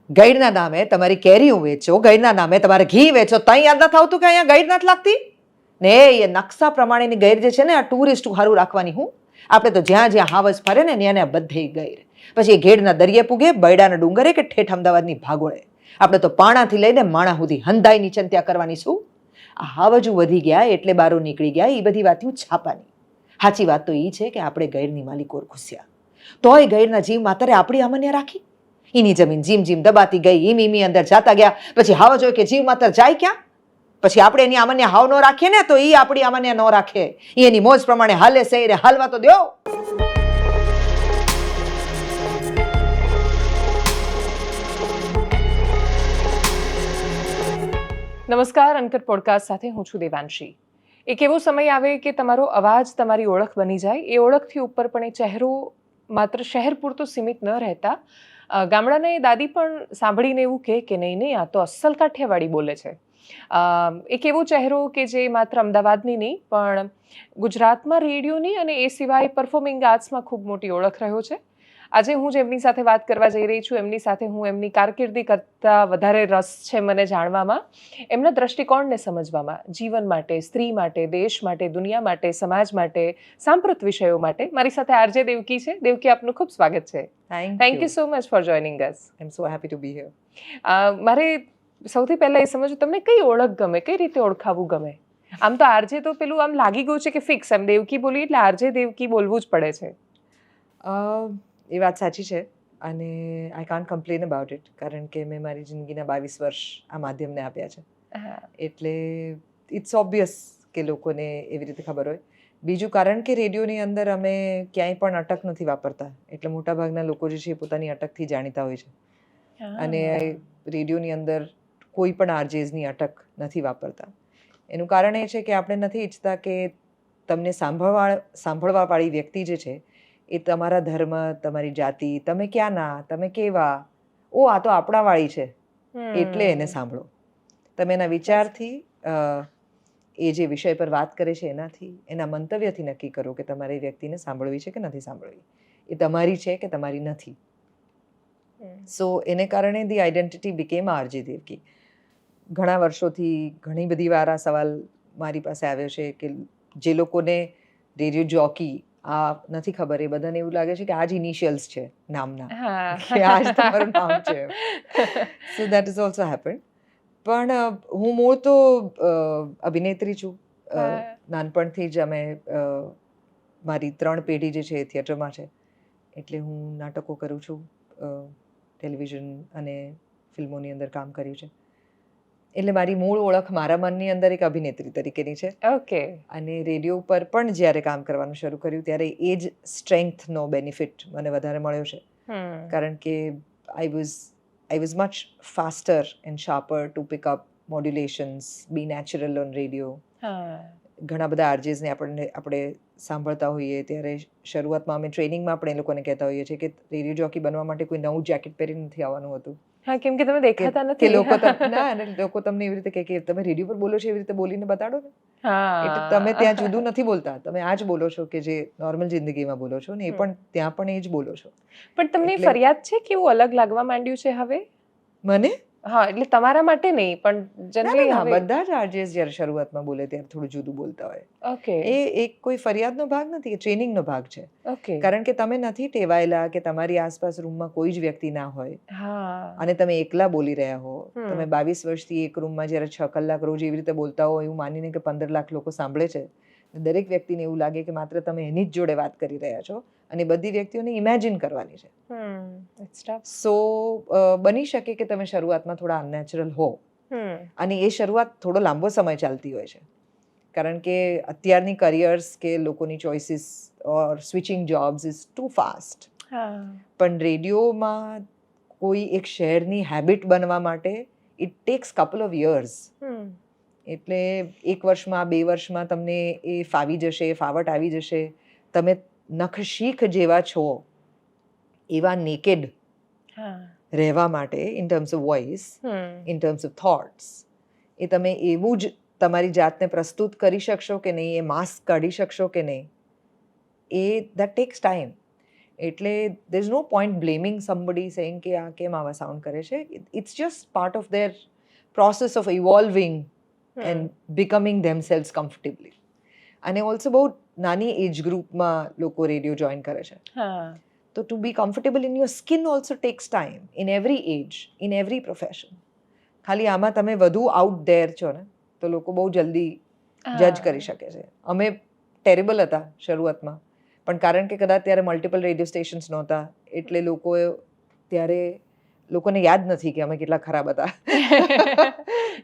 ગઈડના નામે તમારી કેરીઓ વેચો, ગઈડના નામે તમારે ઘી વેચો, ત્યાં યાદ નથી આવતું કે અહીંયા ગઈડ નથી લાગતી ને? એ નકશા પ્રમાણેની ગઈડ જે છે ને, આ ટુરિસ્ટ સારું રાખવાની. હું આપણે તો જ્યાં જ્યાં હાવસ ફરે ને ત્યાં બધે ગઈડ. પછી એ ઘેડના દરિયે પૂગે, બૈડાના ડુંગરે કે ઠેઠ અમદાવાદની ભાગોળે. આપણે તો પાણાથી લઈને માણા સુધી હંધાઈ નીચે ત્યાં કરવાની. શું આ હાવજુ વધી ગયા એટલે બારો નીકળી ગયા, એ બધી વાતો છાપાની. સાચી વાત તો એ છે કે આપણે ગઈડની માલિકોર ઘૂસ્યા, તોય ગઈડના જીવ માતરે આપણી અમન્ય રાખી. એની જમીન જીમ જીમ દબાતી ગઈ, ઈમી અંદર જાતા ગયા. પછી હાવ જોઈએ કે જીવ માતર જાય ક્યાં? પછી આપણે એની અમન્ય હાવ ન રાખીએ ને તો એ આપણી અમન્ય ન રાખે. એની મોજ પ્રમાણે હાલે છે એને હાલવા તો દો. નમસ્કાર, અનકટ પોડકાસ્ટ સાથે હું છું દેવાંશી. એક એવો સમય આવે કે તમારો અવાજ તમારી ઓળખ બની જાય. એ ઓળખથી ઉપર પણ એ ચહેરો માત્ર શહેર પૂરતો સીમિત ન રહેતા ગામડાના એ દાદી પણ સાંભળીને એવું કહે કે નહીં નહીં, આ તો અસલ કાઠિયાવાડી બોલે છે. એક એવો ચહેરો કે જે માત્ર અમદાવાદની નહીં પણ ગુજરાતમાં રેડિયોની અને એ સિવાય પરફોર્મિંગ આર્ટ્સમાં ખૂબ મોટી ઓળખ રહ્યો છે. આજે હું જેમની સાથે વાત કરવા જઈ રહી છું, એમની સાથે હું એમની કારકિર્દી કરતાં વધારે રસ છે મને જાણવામાં, એમના દ્રષ્ટિકોણને સમજવામાં, જીવન માટે, સ્ત્રી માટે, દેશ માટે, દુનિયા માટે, સમાજ માટે, સાંપ્રત વિષયો માટે. મારી સાથે આરજે દેવકી છે. દેવકી, આપનું ખૂબ સ્વાગત છે. Thank you so much for joining us. I am so happy to be here. મારે સૌથી પહેલાં એ સમજવું, તમને કઈ ઓળખ ગમે, કઈ રીતે ઓળખાવવું ગમે? આમ તો આરજે તો પેલું આમ લાગી ગયું છે કે ફિક્સ, એમ દેવકી બોલી એટલે આરજે દેવકી બોલવું જ પડે છે. એ વાત સાચી છે અને I can't complain about it, કારણ કે મેં મારી જિંદગીના 22 વર્ષ આ માધ્યમને આપ્યા છે. એટલે ઇટ્સ ઓબ્વિયસ કે લોકોને એવી રીતે ખબર હોય. બીજું કારણ કે રેડિયોની અંદર અમે ક્યાંય પણ અટક નથી વાપરતા, એટલે મોટાભાગના લોકો જે છે એ પોતાની અટકથી જાણીતા હોય છે. અને રેડિયોની અંદર કોઈ પણ આરજેઝની અટક નથી વાપરતા. એનું કારણ એ છે કે આપણે નથી ઈચ્છતા કે તમને સાંભળવાવાળી વ્યક્તિ જે છે એ તમારા ધર્મ, તમારી જાતિ, તમે ક્યાંના, તમે કેવા, ઓ આ તો આપણા વાળી છે એટલે એને સાંભળો. તમે એના વિચારથી, એ જે વિષય પર વાત કરે છે એનાથી, એના મંતવ્યથી નક્કી કરો કે તમારે એ વ્યક્તિને સાંભળવી છે કે નથી સાંભળવી, એ તમારી છે કે તમારી નથી. સો એને કારણે the identity became RJ Devaki. ઘણા વર્ષોથી ઘણી બધી વાર આ સવાલ મારી પાસે આવ્યો છે કે જે લોકોને રેડિયો જોકી આ નથી ખબર, એ બધાને એવું લાગે છે કે આ જ ઇનિશિયલ્સ છે નામના, કે આ જ તમારું નામ છે. So that is also happen. પણ હું મૂળ તો અભિનેત્રી છું. નાનપણથી જ અમે, મારી 3 પેઢી જે છે એ થિયેટરમાં છે, એટલે હું નાટકો કરું છું, ટેલિવિઝન અને ફિલ્મોની અંદર કામ કર્યું છે. એટલે મારી મૂળ ઓળખ મારા મનની અંદર એક અભિનેત્રી તરીકેની છે. ઓકે. અને રેડિયો પર પણ જ્યારે કામ કરવાનું શરૂ કર્યું ત્યારે એ જ સ્ટ્રેન્થનો બેનિફિટ મને વધારે મળ્યો છે, કારણ કે I was much faster and sharper to pick up modulations, be natural on radio. ઘણા બધા આરજેસને આપણે સાંભળતા હોઈએ ત્યારે શરૂઆતમાં અમે ટ્રેનિંગમાં પણ એ લોકોને કહેતા હોઈએ છીએ કે રેડિયો જોકી બનવા માટે કોઈ નવું જેકેટ પહેરીને નથી આવવાનું હતું. હા, કેમ કે તમે દેખાતા નથી. લોકો તમને એવી રીતે કહે કે તમે રેડિયો પર બોલો છો એવી રીતે બોલીને બતાડો ને. એટલે તમે ત્યાં જુદું નથી બોલતા, તમે આ જ બોલો છો કે જે નોર્મલ જિંદગીમાં બોલો છો ને, એ પણ ત્યાં પણ એ જ બોલો છો. પણ તમને ફરિયાદ છે કે એવું અલગ લાગવા માંડ્યું છે હવે મને? હા, એટલે તમારા માટે નહીં પણ જનરલી બધા જ આરજેસ જ્યારે શરૂઆતમાં બોલે ત્યારે થોડું જુદું બોલતા હોય. ઓકે. એ એક કોઈ ફરિયાદનો ભાગ નથી, એ ટ્રેનિંગનો ભાગ છે. ઓકે. કારણ કે તમે નથી ટેવાયેલા કે તમારી આસપાસ રૂમમાં કોઈ જ વ્યક્તિ ના હોય અને તમે એકલા બોલી રહ્યા હો. તમે 22 વર્ષથી એક રૂમમાં જ્યારે 6 કલાક રોજ એવી રીતે બોલતા હો, એવું માનીને કે 15 લાખ લોકો સાંભળે છે, દરેક વ્યક્તિને એવું લાગે કે માત્ર તમે એની જ જોડે વાત કરી રહ્યા છો અને બધી વ્યક્તિઓને ઇમેજિન કરવાની છે. સો બની શકે કે તમે શરૂઆતમાં થોડા અનનેચરલ હો, અને એ શરૂઆત થોડો લાંબો સમય ચાલતી હોય છે, કારણ કે અત્યારની કરિયર્સ કે લોકોની choices or switching jobs is too fast. પણ રેડિયોમાં કોઈ એક શહેરની હેબિટ બનવા માટે it takes couple of years. એટલે 1 વર્ષમાં, 2 વર્ષમાં તમને એ ફાવી જશે, ફાવટ આવી જશે. તમે નખ શીખ જેવા છો એવા નેકેડ રહેવા માટે, in terms of voice, in terms of thoughts, એ તમે એવું જ તમારી જાતને પ્રસ્તુત કરી શકશો કે નહીં, એ માસ્ક કાઢી શકશો કે નહીં, એ દેટ ટેક્સ ટાઈમ. એટલે there is no point blaming somebody saying કે આ કેમ આવા સાઉન્ડ કરે છે. It's just part of their process of evolving and becoming themselves comfortably. અને ઓલ્સો બહુ નાની એજ ગ્રુપમાં લોકો રેડિયો જોઈન કરે છે. તો to be comfortable in your skin also takes time in every age, in every profession. ખાલી આમાં તમે વધુ આઉટ ધેર છો ને તો લોકો બહુ જલ્દી જજ કરી શકે છે. અમે ટેરેબલ હતા શરૂઆતમાં, પણ કારણ કે કદાચ ત્યારે મલ્ટિપલ રેડિયો સ્ટેશન્સ નહોતા એટલે લોકોને યાદ નથી કે અમે કેટલા ખરાબ હતા.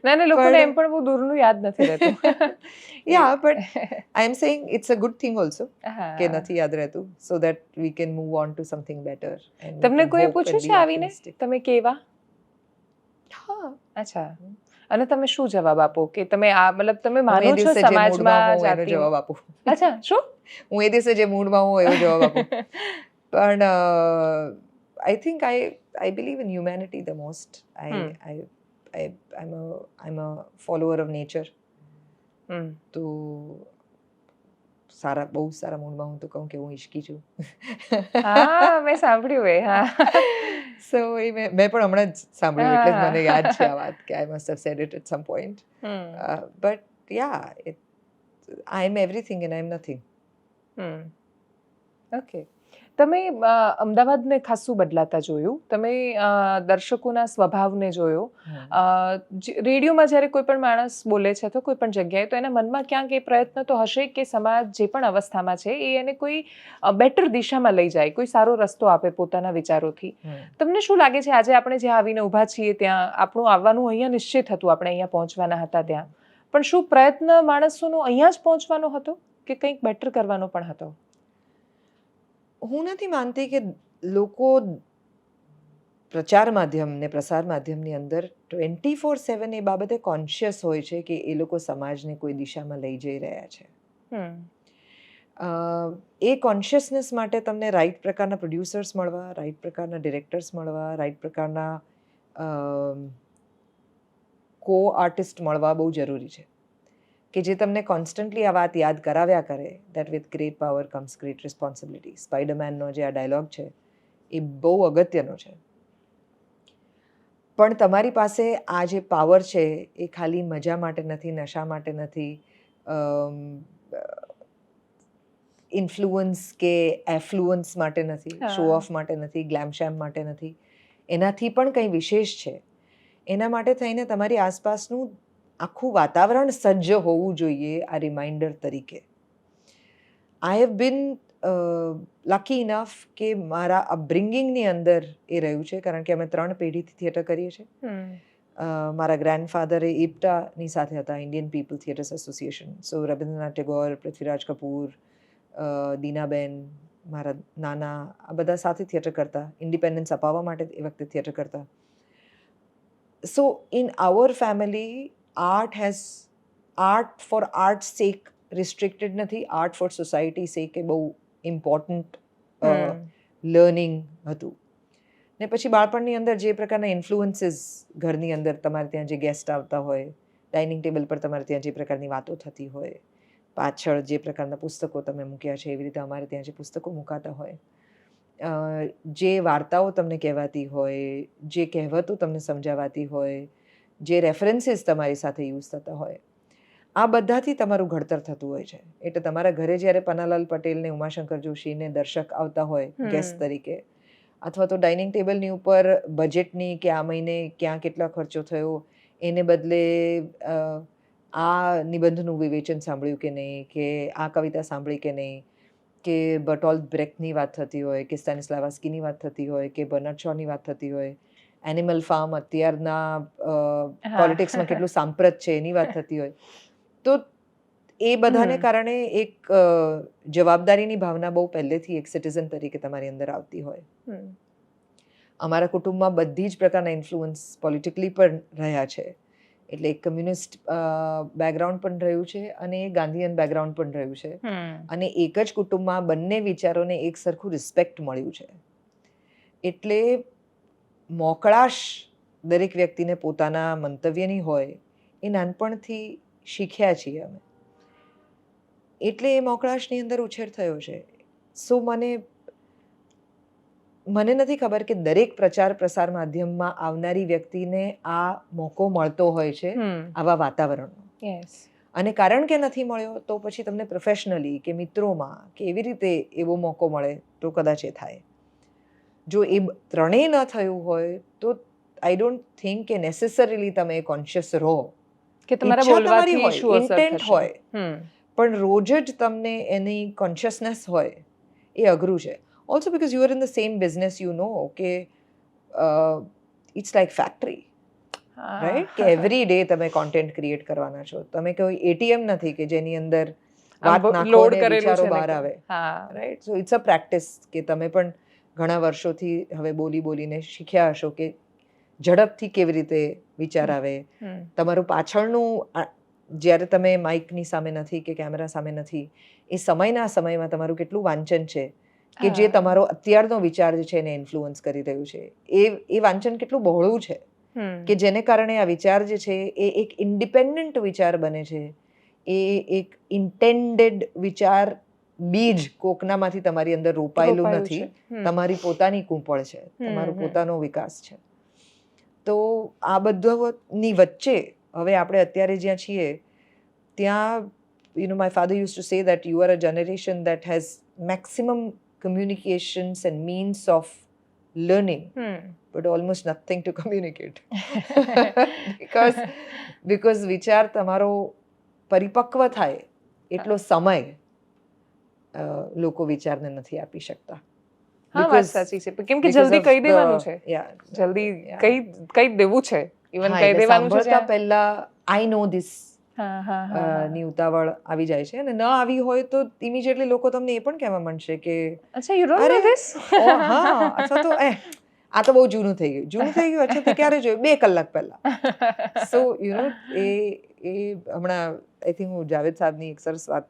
ના, લોકોને એમ પણ બહુ દૂરનું યાદ નથી રહેતું. Yeah but I am saying it's a good thing also કે નથી યાદ રહેતું, so that we can move on to something better. તમને કોઈ પૂછ્યું છે આવીને તમે કેવા? હા. અચ્છા. અને તમે શું જવાબ આપો કે તમે આ મતલબ તમે માનો છો સમાજમાં એનો જવાબ આપું? અચ્છા, શું? હું એ દિવસે જે મૂડમાં હું એવો જવાબ આપું. પણ I think I believe in humanity the most. I'm a follower of nature. તો બહુ સારા મૂડમાં હું તો કહું કે હું ઈશ્કી છું. હા, મેં સાંભળ્યું એ. હા. સો એ મેં પણ હમણાં જ સાંભળ્યું એટલે જ મને યાદ છે આ વાત કે I must have said it at some point. But yeah, I am everything and I am nothing. Okay. તમે અમદાવાદને ખાસું બદલાતા જોયું, તમે દર્શકોના સ્વભાવને જોયો. રેડિયોમાં જ્યારે કોઈ પણ માણસ બોલે છે તો કોઈ પણ જગ્યાએ તો એના મનમાં ક્યાંક એ પ્રયત્ન તો હશે કે સમાજ જે પણ અવસ્થામાં છે એ એને કોઈ બેટર દિશામાં લઈ જાય, કોઈ સારો રસ્તો આપે પોતાના વિચારોથી. તમને શું લાગે છે આજે આપણે જ્યાં આવીને ઊભા છીએ ત્યાં આપણું આવવાનું અહીંયા નિશ્ચિત હતું, આપણે અહીંયા પહોંચવાના હતા ત્યાં, પણ શું પ્રયત્ન માણસોનો અહીંયા જ પહોંચવાનો હતો કે કંઈક બેટર કરવાનો પણ હતો? હું નથી માનતી કે લોકો પ્રચાર માધ્યમ ને પ્રસાર માધ્યમની અંદર 24/7 એ બાબતે કોન્શિયસ હોય છે કે એ લોકો સમાજને કોઈ દિશામાં લઈ જઈ રહ્યા છે. એ કોન્શિયસનેસ માટે તમને રાઈટ પ્રકારના પ્રોડ્યુસર્સ મળવા, રાઈટ પ્રકારના ડિરેક્ટર્સ મળવા, રાઈટ પ્રકારના કો આર્ટિસ્ટ મળવા બહુ જરૂરી છે કે જે તમને કોન્સ્ટન્ટલી આ વાત યાદ કરાવ્યા કરે that with great power comes great responsibility. સ્પાઈડરમેનનો જે આ ડાયલોગ છે એ બહુ અગત્યનો છે. પણ તમારી પાસે આ જે પાવર છે એ ખાલી મજા માટે નથી, નશા માટે નથી, ઇન્ફ્લુઅન્સ કે એફ્લુઅન્સ માટે નથી, શો ઓફ માટે નથી, ગ્લેમશેમ માટે નથી. એનાથી પણ કંઈ વિશેષ છે. એના માટે થઈને તમારી આસપાસનું આખું વાતાવરણ સજ્જ હોવું જોઈએ આ રિમાઇન્ડર તરીકે. આઈ હેવ બીન લકી ઇનફ કે મારા અપબ્રિંગિંગની અંદર એ રહ્યું છે, કારણ કે અમે 3 પેઢીથી થિયેટર કરીએ છીએ. મારા ગ્રેન્ડફાધર એ ઇપ્ટાની સાથે હતા, ઇન્ડિયન પીપલ થિયેટર્સ એસોસિએશન. સો રવિન્દ્રનાથ ટેગોર, પૃથ્વીરાજ કપૂર, દીનાબેન, મારા નાના, આ બધા સાથે થિયેટર કરતા, ઇન્ડિપેન્ડન્સ અપાવવા માટે એ વખતે થિયેટર કરતા. So in our family art for art sake restricted નથી, આર્ટ ફોર સોસાયટી સેક એ બહુ ઇમ્પોર્ટન્ટ લર્નિંગ હતું. ને પછી બાળપણની અંદર જે પ્રકારના ઇન્ફ્લુઅન્સીસ ઘરની અંદર તમારે ત્યાં જે ગેસ્ટ આવતા હોય, ડાઇનિંગ ટેબલ પર તમારે ત્યાં જે પ્રકારની વાતો થતી હોય, પાછળ જે પ્રકારના પુસ્તકો તમે મૂક્યા છે એવી રીતે અમારે ત્યાં જે પુસ્તકો મુકાતા હોય, જે વાર્તાઓ તમને કહેવાતી હોય, જે કહેવતો તમને સમજાવાતી હોય, જે રેફરન્સીસ તમારી સાથે યુઝ થતા હોય, આ બધાથી તમારું ઘડતર થતું હોય છે. એટલે તમારા ઘરે જ્યારે પન્નાલાલ પટેલને, ઉમાશંકર જોશીને દર્શક આવતા હોય ગેસ્ટ તરીકે, અથવા તો ડાઇનિંગ ટેબલની ઉપર બજેટની કે આ મહિને ક્યાં કેટલા ખર્ચો થયો એને બદલે આ નિબંધનું વિવેચન સાંભળ્યું કે નહીં, કે આ કવિતા સાંભળી કે નહીં, કે બર્ટોલ્ટ બ્રેક્ટની વાત થતી હોય, કે સ્ટેનિસ્લાવસ્કીની વાત થતી હોય, કે બર્નાર્ડ શોની વાત થતી હોય, એનિમલ ફાર્મ અત્યારના પોલિટિક્સમાં કેટલું સાંપ્રત છે એની વાત થતી હોય, તો એ બધાને કારણે એક જવાબદારીની ભાવના બહુ પહેલેથી એક સિટીઝન તરીકે તમારી અંદર આવતી હોય. અમારા કુટુંબમાં બધી જ પ્રકારના ઇન્ફ્લુઅન્સ પોલિટિકલી પણ રહ્યા છે. એટલે એક કમ્યુનિસ્ટ બેકગ્રાઉન્ડ પણ રહ્યું છે અને ગાંધીયન બેકગ્રાઉન્ડ પણ રહ્યું છે. અને એક જ કુટુંબમાં બંને વિચારોને એક સરખું રિસ્પેક્ટ મળ્યું છે. એટલે મોકળાશ દરેક વ્યક્તિને પોતાના મંતવ્યની હોય એ નાનપણથી શીખ્યા છીએ અમે. એટલે એ મોકળાશની અંદર ઉછેર થયો છે. સો મને મને નથી ખબર કે દરેક પ્રચાર પ્રસાર માધ્યમમાં આવનારી વ્યક્તિને આ મોકો મળતો હોય છે આવા વાતાવરણનો. યસ. અને કારણ કે નથી મળ્યો તો પછી તમને પ્રોફેશનલી કે મિત્રોમાં કે એવી રીતે એવો મોકો મળે તો કદાચ એ થાય. જો એ ત્રણેય ન થયું હોય તો આઈ ડોન્ટ થિંક કે નેસેસરીલી તમે કોન્શિયસ રહો. કે તમારા ઈચ્છા બોલવાથી તમારી શું હોય, અસર ઇન્ટેન્ટ થશે. હોય, પણ રોજ જ તમને એની કોન્શિયસનેસ હોય એ અઘરું છે. Also because you are in the same business, you know કે ઇટ્સ લાઈક ફેક્ટરી, રાઈટ? કે એવરી ડે તમે કોન્ટેન્ટ ક્રિએટ કરવાના છો. તમે કોઈ એટીએમ નથી કે જેની અંદર વાત નાખો લોડ ને કરેલું વિચારો છે બહાર આવે, right? So it's a practice કે તમે પણ ઘણા વર્ષોથી હવે બોલીને શીખ્યા હશો કે ઝડપથી કેવી રીતે વિચાર આવે. તમારું પાછળનું જ્યારે તમે માઇકની સામે નથી કે કેમેરા સામે નથી, એ સમયમાં તમારું કેટલું વાંચન છે કે જે તમારો અત્યારનો વિચાર જે છે એને ઇન્ફ્લુઅન્સ કરી રહ્યું છે. એ વાંચન કેટલું બહોળું છે કે જેને કારણે આ વિચાર જે છે એ એક ઇન્ડિપેન્ડન્ટ વિચાર બને છે. એ એક ઇન્ટેન્ડેડ વિચાર બીજ કોકનામાંથી તમારી અંદર રોપાયેલું નથી. તમારી પોતાની કૂંપળ છે, તમારો પોતાનો વિકાસ છે. તો આ બધાની વચ્ચે હવે આપણે અત્યારે જ્યાં છીએ ત્યાં my father use to say that you are a generation that has maximum communications and means of learning, but almost nothing to communicate. because વિચાર તમારો પરિપક્વ થાય એટલો સમય લોકો વિચારને નથી આપી શકતા. હા, વાત સાચી છે. કેમ કે જલ્દી કહી દેવાનું છે, જલ્દી કહી દેવું છે, ઇવન કહી દેવાનું છે. સાંભળતા પહેલા આઈ નો ધીસ ની ઉતાવળ આવી જાય છે, અને ન આવી હોય તો ઇમિડિયેટલી લોકો તમને એ પણ કહેવા માંડશે કે અચ્છા, યુ ડોન્ટ નો ધીસ. હા, અથવા તો આ તો બહુ જૂનું થઈ ગયું. અચ્છા, તે ક્યારે જોયું? 2 કલાક પહેલા. સો એ હમણાં આઈ થિંક હું જાવેદ સાહેબની એક સરસ વાત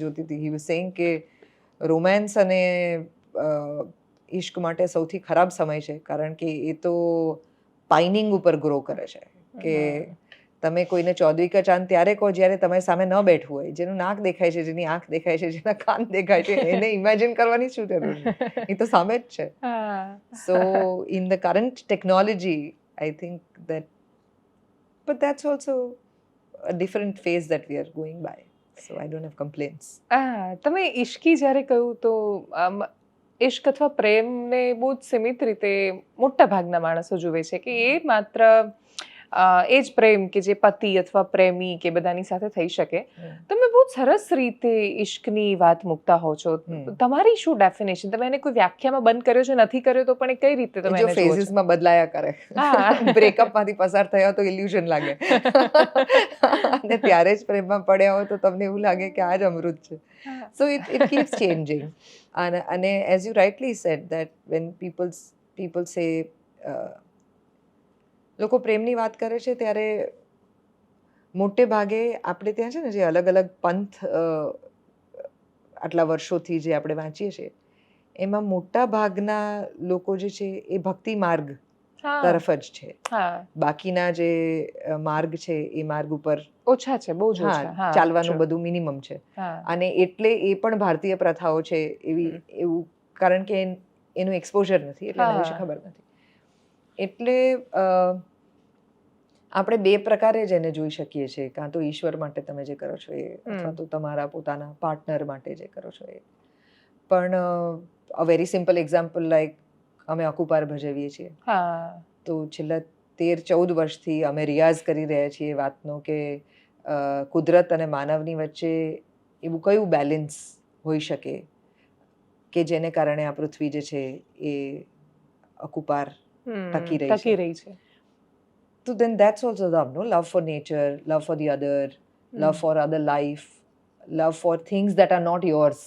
જોતી હતી. હી વોઝ સેઇંગ કે રોમેન્સ અને ઇશ્ક માટે સૌથી ખરાબ સમય છે, કારણ કે એ તો પાઇનિંગ ઉપર ગ્રો કરે છે. કે તમે કોઈને ચૌદવી કા ચાંદ ત્યારે કહો જ્યારે તમારી સામે ન બેઠવું હોય, જેનું નાક દેખાય છે, જેની આંખ દેખાય છે, જેના કાન દેખાય છે, એને ઇમેજિન કરવાની શું જરૂર છે? એ તો સામે જ છે. So in the current technology I think that, but that's also a different phase that we are going by. So I don't have complaints. તમે ઇશ્કી જ્યારે કહ્યું તો ઇશ્ક અથવા પ્રેમને બહુ જ સીમિત રીતે મોટા ભાગના માણસો જુએ છે કે એ માત્ર એ જ પ્રેમ કે જે પતિ અથવા પ્રેમી કે બધાની સાથે થઈ શકે. તમે બહુ સરસ રીતે ઇશ્કની વાત મૂકતા હો છો. તમારી શું ડેફિનેશન? તમે એને કોઈ વ્યાખ્યામાં બંધ કર્યો છે, નથી કર્યો તો પણ એ કઈ રીતે તમે એને ફેઝિસમાં બદલાયા કરે. બ્રેકઅપમાંથી પસાર થયા તો ઇલ્યુઝન લાગે, અને ત્યારે જ પ્રેમમાં પડ્યા હોય તો તમને એવું લાગે કે આ જ અમૃત છે. So it keeps changing. અને as you rightly said that when people say, લોકો પ્રેમની વાત કરે છે ત્યારે મોટે ભાગે આપણે ત્યાં છે ને જે અલગ અલગ પંથ આટલા વર્ષોથી જે આપણે વાંચીએ છીએ એમાં મોટા ભાગના લોકો જે છે એ ભક્તિ માર્ગ તરફ જ છે. બાકીના જે માર્ગ છે એ માર્ગ ઉપર ઓછા છે, બહુ જ ઓછા. ચાલવાનું બધું મિનિમમ છે. અને એટલે એ પણ ભારતીય પ્રથાઓ છે એવું, કારણ કે એનું એક્સપોઝર નથી એટલે એના વિશે ખબર નથી. એટલે આપણે 2 પ્રકારે જ એને જોઈ શકીએ છીએ. કાં તો ઈશ્વર માટે તમે જે કરો છો એ, અથવા તો તમારા પોતાના પાર્ટનર માટે જે કરો છો એ. પણ a very simple example, like અમે અકુપાર ભજવીએ છીએ, તો છેલ્લા 13-14 વર્ષથી અમે રિયાઝ કરી રહ્યા છીએ વાતનો કે કુદરત અને માનવની વચ્ચે એવું કયું બેલેન્સ હોઈ શકે કે જેને કારણે આ પૃથ્વી જે છે એ અકુપાર ટકી રહી છે. So then that's also love, no? Love for nature, love for the other, love for other life, love for things that are not yours,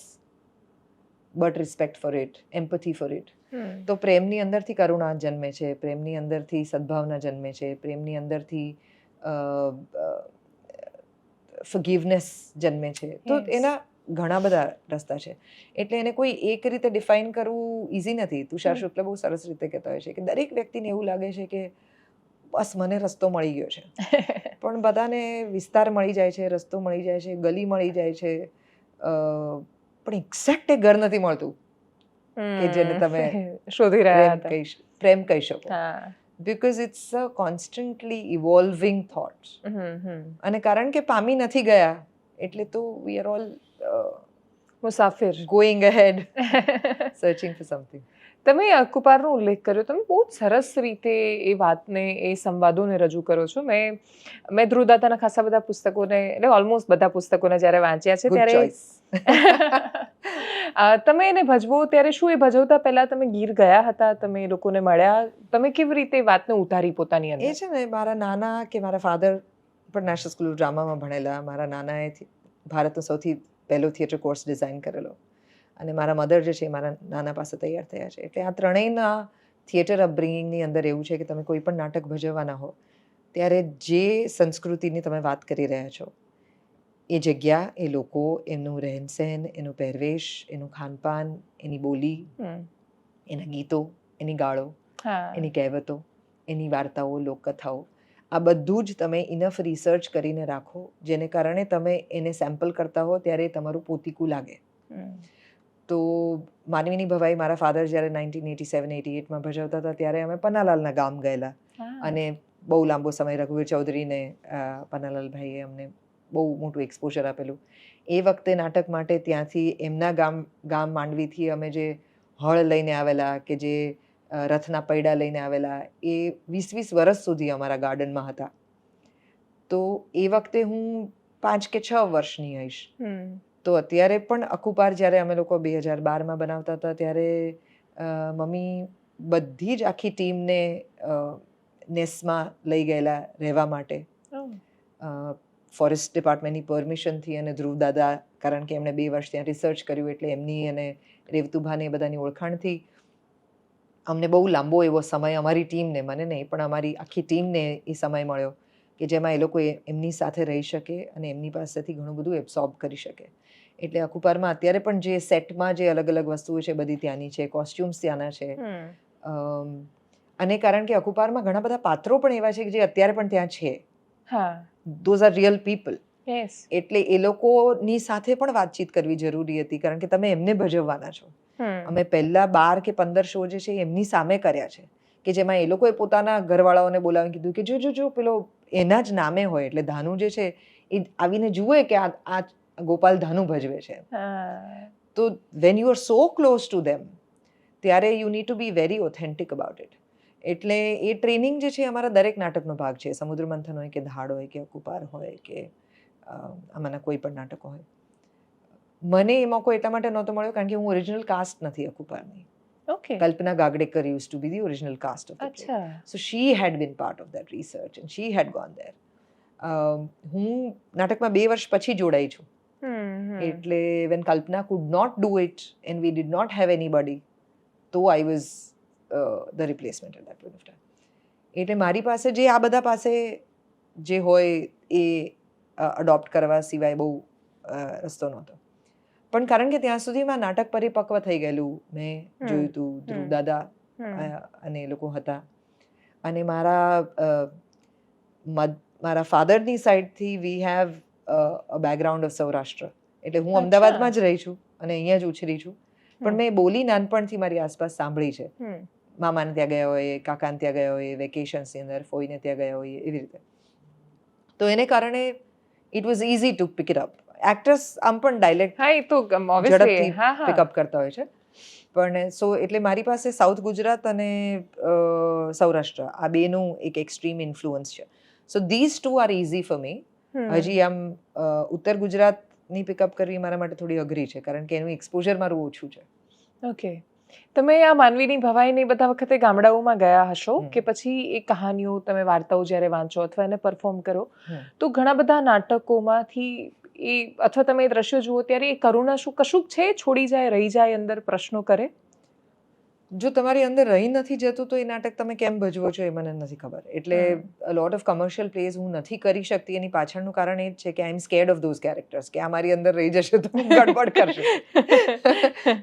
but respect for it, empathy for it. તો પ્રેમની અંદરથી કરુણા જન્મે છે, પ્રેમની અંદરથી સદભાવના જન્મે છે, પ્રેમની અંદરથી ફોરગિવનેસ જન્મે છે. તો એના ઘણા બધા રસ્તા છે. એટલે એને કોઈ એક રીતે ડિફાઇન કરવું ઇઝી નથી. તુષાર શુક્લ બહુ સરસ રીતે કહેતા હોય છે કે દરેક વ્યક્તિને એવું લાગે છે કે બસ મને રસ્તો મળી ગયો છે, પણ બધાને વિસ્તાર મળી જાય છે, રસ્તો મળી જાય છે, ગલી મળી જાય છે, પણ એક્ઝેક્ટ એ ઘર નથી મળતું. કે જેને તમે શોધી રહ્યા હતા. પ્રેમ કહી શકો, હા. Because it's a constantly evolving thought. Hmm. અને કારણ કે પામી નથી ગયા એટલે તો વી આર ઓલ મુસાફિર. Going ahead searching for something. તમે કુપારનો ઉલ્લેખ કર્યો, તમે બહુ જ સરસ રીતે એ વાતને, એ સંવાદોને રજૂ કરો છો. મેં ધ્રુવદાતાના ખાસા બધા પુસ્તકોને, એટલે ઓલમોસ્ટ બધા પુસ્તકોને જ્યારે વાંચ્યા છે ગુડ ત્યારે ચોઇસ. તમે એને ભજવો ત્યારે શું, એ ભજવતા પહેલા તમે ગીર ગયા હતા, તમે એ લોકોને મળ્યા, તમે કેવી રીતે એ વાતને ઉતારી પોતાની એ અંદર? છે ને, મારા નાના કે મારા ફાધર પણ નેશનલ સ્કૂલ ઓફ ડ્રામામાં ભણેલા. મારા નાનાએ ભારતનો સૌથી પહેલો થિયેટર કોર્સ ડિઝાઇન કરેલો, અને મારા મધર જે છે એ મારા નાના પાસે તૈયાર થયા છે. એટલે આ ત્રણેયના થિયેટર અપબ્રિંગિંગની અંદર એવું છે કે તમે કોઈ પણ નાટક ભજવવાના હો ત્યારે જે સંસ્કૃતિની તમે વાત કરી રહ્યા છો, એ જગ્યા, એ લોકો, એમનું રહેનસહેન, એનું પહેરવેશ, એનું ખાનપાન, એની બોલી, એના ગીતો, એની ગાળો, એની કહેવતો, એની વાર્તાઓ, લોકકથાઓ, આ બધું જ તમે ઇનફ રિસર્ચ કરીને રાખો, જેને કારણે તમે એને સેમ્પલ કરતા હો ત્યારે તમારું પોતીકું લાગે. તો માનવીની ભવાઈ મારા ફાધર જ્યારે 1987-88માં ભજવતા હતા ત્યારે અમે પન્નાલાલના ગામ ગયેલા, અને બહુ લાંબો સમય રઘુવીર ચૌધરીને પન્નાલાલભાઈએ અમને બહુ મોટું એક્સપોઝર આપેલું. એ વખતે નાટક માટે ત્યાંથી એમના ગામ માંડવીથી અમે જે હળ લઈને આવેલા, કે જે રથના પૈડા લઈને આવેલા, એ 20-20 વર્ષ સુધી અમારા ગાર્ડનમાં હતા. તો એ વખતે હું 5 કે 6 વર્ષની હઈશ. તો અત્યારે પણ અકુપાર જ્યારે અમે લોકો 2012માં બનાવતા હતા ત્યારે મમ્મી બધી જ આખી ટીમને નેસમાં લઈ ગયેલા રહેવા માટે, ફોરેસ્ટ ડિપાર્ટમેન્ટની પરમિશનથી. અને ધ્રુવ દાદા, કારણ કે એમણે 2 વર્ષ ત્યાં રિસર્ચ કર્યું એટલે એમની અને રેવતુભાને એ બધાની ઓળખાણથી અમને બહુ લાંબો એવો સમય, અમારી ટીમને, મને નહીં પણ અમારી આખી ટીમને એ સમય મળ્યો કે જેમાં એ લોકો એમની સાથે રહી શકે અને એમની પાસેથી ઘણું બધું એબ્સોર્બ કરી શકે. એટલે અકુપારમાં અત્યારે પણ જે સેટમાં જે અલગ અલગ વસ્તુઓ છે બધી ત્યાંની છે, કોસ્ટ્યુમ્સ ત્યાંના છે. અને કારણ કે અકુપારમાં ઘણા બધા પાત્રો પણ એવા છે કે જે અત્યારે પણ ત્યાં છે. Those are real people. એટલે એ લોકોની સાથે પણ વાતચીત કરવી જરૂરી હતી, કારણ કે તમે એમને ભજવવાના છો. અમે પહેલા 12 કે 15 શો જે છે એમની સામે કર્યા છે, કે જેમાં એ લોકોએ પોતાના ઘરવાળાઓને બોલાવીને કીધું કે જો પેલો એના જ નામે હોય, એટલે ધાનુ જે છે એ આવીને જુએ કે આ ગોપાલ ધાનુ ભજવે છે. તો when you are so close to them, ત્યારે you need to be very authentic about it. એટલે એ ટ્રેનિંગ જે છે અમારા દરેક નાટકનો ભાગ છે. સમુદ્ર મંથન હોય કે ધાડ હોય કે અકુપાર હોય કે આમાંના કોઈ પણ નાટકો હોય. મને એ મોકો એટલા માટે નહોતો મળ્યો કારણ કે હું ઓરિજિનલ કાસ્ટ નથી અકુપારની. કલ્પના ગાગડેકર used to be the original cast of the play. So she had been part of that research and she had gone there. હું નાટકમાં 2 વર્ષ પછી જોડાઈ છું. એટલે when Kalpana could not do it and we did not have anybody, so I was the replacement at that point of time. એટલે મારી પાસે જે આ બધા પાસે જે હોય એ અડોપ્ટ કરવા સિવાય બહુ રસ્તો નહોતો. પણ કારણ કે ત્યાં સુધીમાં નાટક પરિપક્વ થઈ ગયેલું, મેં જોયું હતું, ધ્રુવ દાદા અને એ લોકો હતા. અને મારા ફાધરની સાઈડથી we have a background of Saurashtra. એટલે હું અમદાવાદમાં જ રહી છું અને અહીંયા જ ઉછરી છું, પણ મેં બોલી નાનપણથી મારી આસપાસ સાંભળી છે. મામાને ત્યાં ગયા હોય, કાકાને ત્યાં ગયા હોય, વેકેશન્સની અંદર ફોઈને ત્યાં ગયા હોય, એવી રીતે. તો એને કારણે it was easy to pick it up. Actors આમ પણ ડાયલેક્ટ ઝડપથી પિકઅપ કરતા હોય છે. પણ એટલે મારી પાસે સાઉથ ગુજરાત અને સૌરાષ્ટ્ર આ બેનું એક એક્સ્ટ્રીમ ઇન્ફ્લુઅન્સ છે. So these two are easy for me. હજી આમ ઉત્તર ગુજરાતની પિકઅપ કરવી મારા માટે થોડી અઘરી છે, કારણ કે એનું એક્સપોઝર મારું ઓછું છે. ઓકે. તમે આ માનવીની ભવાઈને બધા વખતે ગામડાઓમાં ગયા હશો કે પછી એ કહાનીઓ, તમે વાર્તાઓ જ્યારે વાંચો અથવા એને પરફોર્મ કરો, તો ઘણા બધા નાટકોમાંથી એ અથવા તમે એ દ્રશ્યો જુઓ ત્યારે એ કરુણા શું કશુંક છે, છોડી જાય, રહી જાય, અંદર પ્રશ્નો કરે? જો તમારી અંદર રહી નથી જતું તો એ નાટક તમે કેમ ભજવો છો એ મને નથી ખબર. એટલે લોટ ઓફ કમર્શિયલ પ્લેઝ હું નથી કરી શકતી. એની પાછળનું કારણ એ જ છે કે આઈ એમ સ્કેર્ડ ઓફ ધોઝ કેરેક્ટર્સ, કે આ મારી અંદર રહી જશે તો ગડબડ કરશે.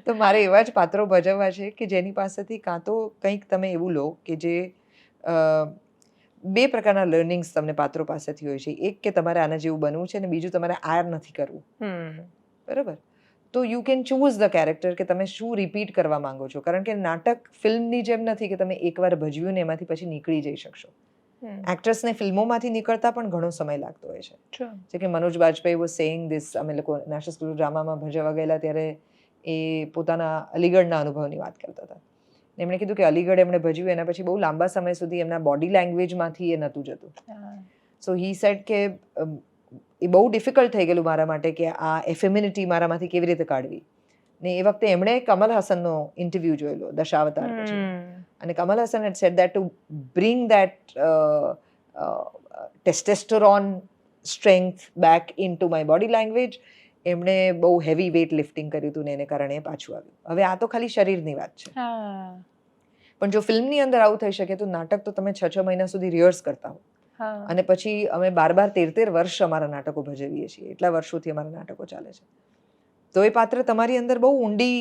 તો મારે એવા જ પાત્રો ભજવવા છે કે જેની પાસેથી કાં તો કંઈક તમે એવું લો કે જે 2 પ્રકારના લર્નિંગ્સ તમને પાત્રો પાસેથી હોય છે. એક કે તમારે આના જેવું બનવું છે, અને બીજું તમારે આ નથી કરવું. બરાબર? તો you can choose the character કે તમે શું રિપીટ કરવા માંગો છો. કારણ કે નાટક ફિલ્મની જેમ નથી કે તમે એકવાર ભજવ્યું ને એમાંથી પછી નીકળી જઈ શકશો. એક્ટ્રેસને ફિલ્મોમાંથી નીકળતા પણ ઘણો સમય લાગતો હોય છે. જે કે Manoj Bajpayee was saying this, અમે લોકો નેશનલ સ્કૂલ ડ્રામામાં ભજવવા ગયેલા ત્યારે એ પોતાના અલીગઢના અનુભવની વાત કરતા હતા. એમણે કીધું કે અલીગઢ એમણે ભજવ્યું એના પછી બહુ લાંબા સમય સુધી એમના બોડી લેંગ્વેજમાંથી એ નહોતું જતું. સો હી સેડ કે એ બહુ ડિફિકલ્ટ થઈ ગયેલું મારા માટે કે આ એફેમિનિટી મારામાંથી કેવી રીતે કાઢવી. ને એ વખતે એમણે કમલ હાસનનો ઇન્ટરવ્યૂ જોયેલો દશાવતાર પછી, અને Kamal Haasan had said that to bring that testosterone strength back in to my body language, એમણે બહુ હેવી વેઇટ લિફ્ટિંગ કર્યું હતું ને એને કારણે પાછું આવ્યું. હવે આ તો ખાલી શરીરની વાત છે, પણ જો ફિલ્મની અંદર આવું થઈ શકે તો નાટક તો તમે 6 મહિના સુધી રિહર્સ કરતા હો, અને પછી અમે 12 13 વર્ષ અમારા નાટકો ભજવીએ છીએ. એટલા વર્ષોથી અમારા નાટકો ચાલે છે. તો એ પાત્ર તમારી અંદર બહુ ઊંડી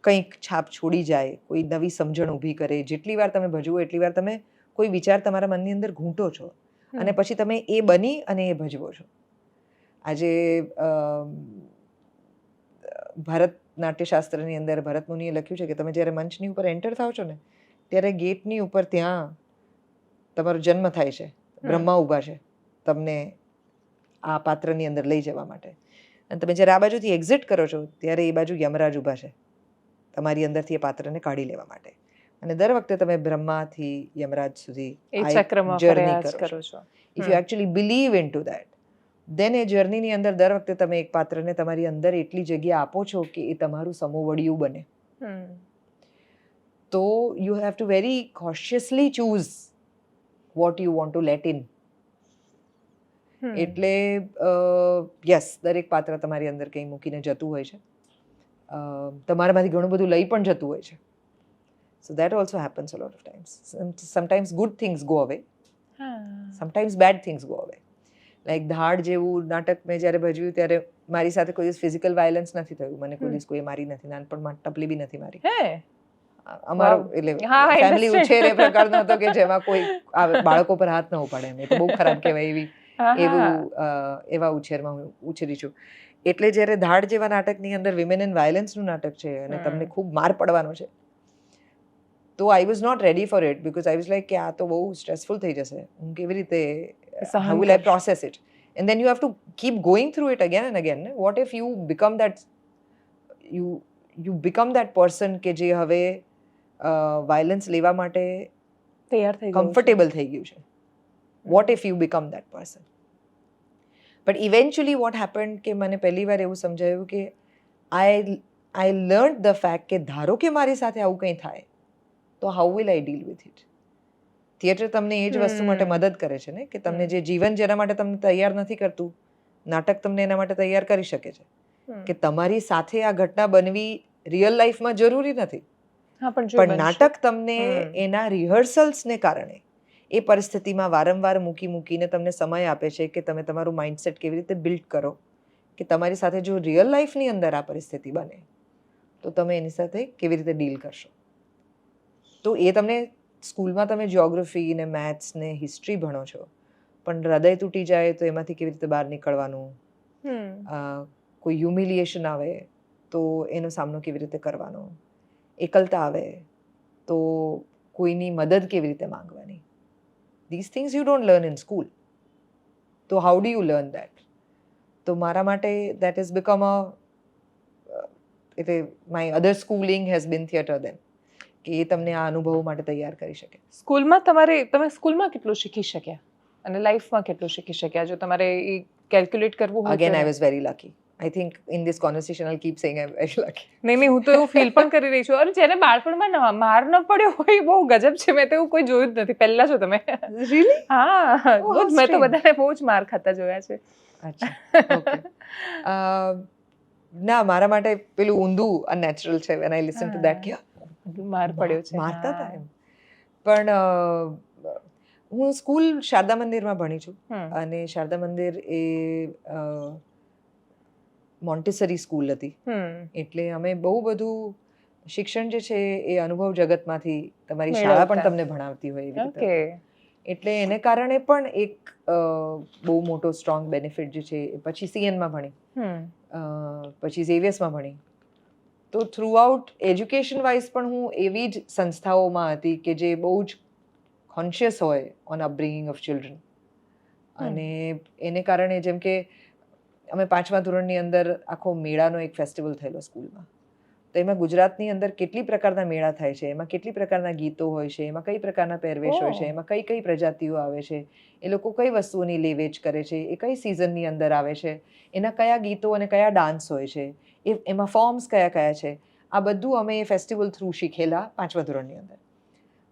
કંઈક છાપ છોડી જાય, કોઈ નવી સમજણ ઊભી કરે. જેટલી વાર તમે ભજવો એટલી વાર તમે કોઈ વિચાર તમારા મનની અંદર ઘૂંટો છો, અને પછી તમે એ બની અને એ ભજવો છો. આજે ભારત નાટ્યશાસ્ત્રની અંદર ભરત મુનિએ લખ્યું છે કે તમે જ્યારે મંચની ઉપર એન્ટર થાવ છો ને ત્યારે ગેટની ઉપર ત્યાં તમારો જન્મ થાય છે, બ્રહ્મા ઊભા છે તમને આ પાત્રની અંદર લઈ જવા માટે, અને તમે જ્યારે આ બાજુથી એક્ઝિટ કરો છો ત્યારે એ બાજુ યમરાજ ઊભા છે તમારી અંદરથી એ પાત્રને કાઢી લેવા માટે. અને દર વખતે તમે બ્રહ્માથી યમરાજ સુધી જર્ની કરો છો. If you actually believe in to that, then એ જર્નીની અંદર દર વખતે તમે એક પાત્રને તમારી અંદર એટલી જગ્યા આપો છો કે એ તમારું સમોવડિયું બને. તો you have to very consciously choose what you want to let in. એટલે યસ, દરેક પાત્ર તમારી અંદર કંઈ મૂકીને જતું હોય છે, તમારામાંથી ઘણું બધું લઈ પણ જતું હોય છે. So that also happens a lot of times. Sometimes good things go away, sometimes bad things go away. Like Dhaad જેવું નાટક મેં જ્યારે ભજવ્યું ત્યારે મારી સાથે કોઈ દિવસ ફિઝિકલ વાયલન્સ નથી થયું. મને કોઈ દિવસ કોઈ મારી નથી, નાનપણમાં ટપલી બી નથી મારી. અમારો એટલે ફેમિલી ઉછેર એ પ્રકારનો હતો કે જેમાં કોઈ બાળકો પર હાથ ન ઉપાડે. એમ એ તો બહુ ખરાબ કહેવાય એવા ઉછેરમાં હું ઉછરી છું. એટલે જ્યારે ધાડ જેવા નાટકની અંદર વિમેન એન્ડ વાયલન્સનું નાટક છે અને તમને ખૂબ માર પડવાનો છે, તો I was not ready for it, because I was like કે આ તો બહુ સ્ટ્રેસફુલ થઈ જશે. હું કેવી રીતે, how will I process it? And then you have to keep going through it again and again. What if you become that, you become that person કે જે હવે વાયલન્સ લેવા માટે તૈયાર થઈ કમ્ફર્ટેબલ થઈ ગયું છે? What if you become that person? But eventually what happened કે મને પહેલી વાર એવું સમજાયું કે I learned the fact કે ધારો કે મારી સાથે આવું કંઈ થાય તો how will I deal with it? Theatre તમને એ જ વસ્તુ માટે મદદ કરે છે ને, કે તમને જે જીવન જેના માટે તમને તૈયાર નથી કરતું, નાટક તમને એના માટે તૈયાર કરી શકે છે. કે તમારી સાથે આ ઘટના બનવી રિયલ લાઈફમાં જરૂરી નથી, પણ નાટક તમને એના રિહર્સલ્સને કારણે એ પરિસ્થિતિમાં વારંવાર મૂકીને તમને સમય આપે છે કે તમે તમારું માઇન્ડસેટ કેવી રીતે બિલ્ડ કરો, કે તમારી સાથે જો રિયલ લાઈફની અંદર આ પરિસ્થિતિ બને તો તમે એની સાથે કેવી રીતે ડીલ કરશો. તો એ તમને સ્કૂલમાં તમે જ્યોગ્રાફી ને મેથ્સ ને હિસ્ટ્રી ભણો છો, પણ હૃદય તૂટી જાય તો એમાંથી કેવી રીતે બહાર નીકળવાનું, કોઈ હ્યુમિલિએશન આવે તો એનો સામનો કેવી રીતે કરવાનો, એકલતા આવે તો કોઈની મદદ કેવી રીતે માંગવાની, these things you don't learn in school. So how do you learn that? તો મારા માટે that has become my other schooling has been theatre then, કે એ તમને આ અનુભવો માટે તૈયાર કરી શકે. સ્કૂલમાં તમે સ્કૂલમાં કેટલું શીખી શક્યા અને લાઈફમાં કેટલું શીખી શક્યા જો તમારે એ કેલ્ક્યુલેટ કરવું હોય? Again I was very lucky. I think in this conversation I'll keep saying I'm very lucky. નહીં, હું તો એવું ફીલ પણ કરી રહી છું. અને જેને બાળપણમાં માર ન પડ્યો હોય બહુ ગજબ છે. મેં તો એવું કોઈ જોયું જ નથી. પહેલા છો તમે? Really? હા, મેં તો બધાને બહુ જ માર ખાતા જોયા છે. અચ્છા, ઓકે. ના, મારા માટે પેલું ઊંધું અનનેચરલ છે when I listen to that કે માર પડ્યો છે, મારતા હતા એમ. પણ હું સ્કૂલ શારદા મંદિરમાં ભણી છું, અને શારદા મંદિર એ મોન્ટેસરી સ્કૂલ હતી. એટલે અમે બહુ બધું શિક્ષણ જે છે એ અનુભવ જગતમાંથી તમારી શાળા પણ તમને ભણાવતી હોય એવી રીતે. એટલે એને કારણે પણ એક બહુ મોટો સ્ટ્રોંગ બેનિફિટ જે છે, પછી CN માં ભણી પછી ઝેવિયર્સમાં ભણી. તો થ્રુઆઉટ એજ્યુકેશન વાઇઝ પણ હું એવી જ સંસ્થાઓમાં હતી કે જે બહુ જ કોન્શિયસ હોય ઓન અપબ્રિંગિંગ ઓફ ચિલ્ડ્રન. અને એને કારણે જેમ કે અમે 5મા ધોરણની અંદર આખો મેળાનો એક ફેસ્ટિવલ થયેલો સ્કૂલમાં. તો એમાં ગુજરાતની અંદર કેટલી પ્રકારના મેળા થાય છે, એમાં કેટલી પ્રકારના ગીતો હોય છે, એમાં કઈ પ્રકારના પહેરવેશ હોય છે, એમાં કઈ કઈ પ્રજાતિઓ આવે છે, એ લોકો કઈ વસ્તુઓની લેવેચ કરે છે, એ કઈ સિઝનની અંદર આવે છે, એના કયા ગીતો અને કયા ડાન્સ હોય છે, એમાં ફોર્મ્સ કયા કયા છે, આ બધું અમે એ ફેસ્ટિવલ થ્રુ શીખેલા 5મા ધોરણની અંદર.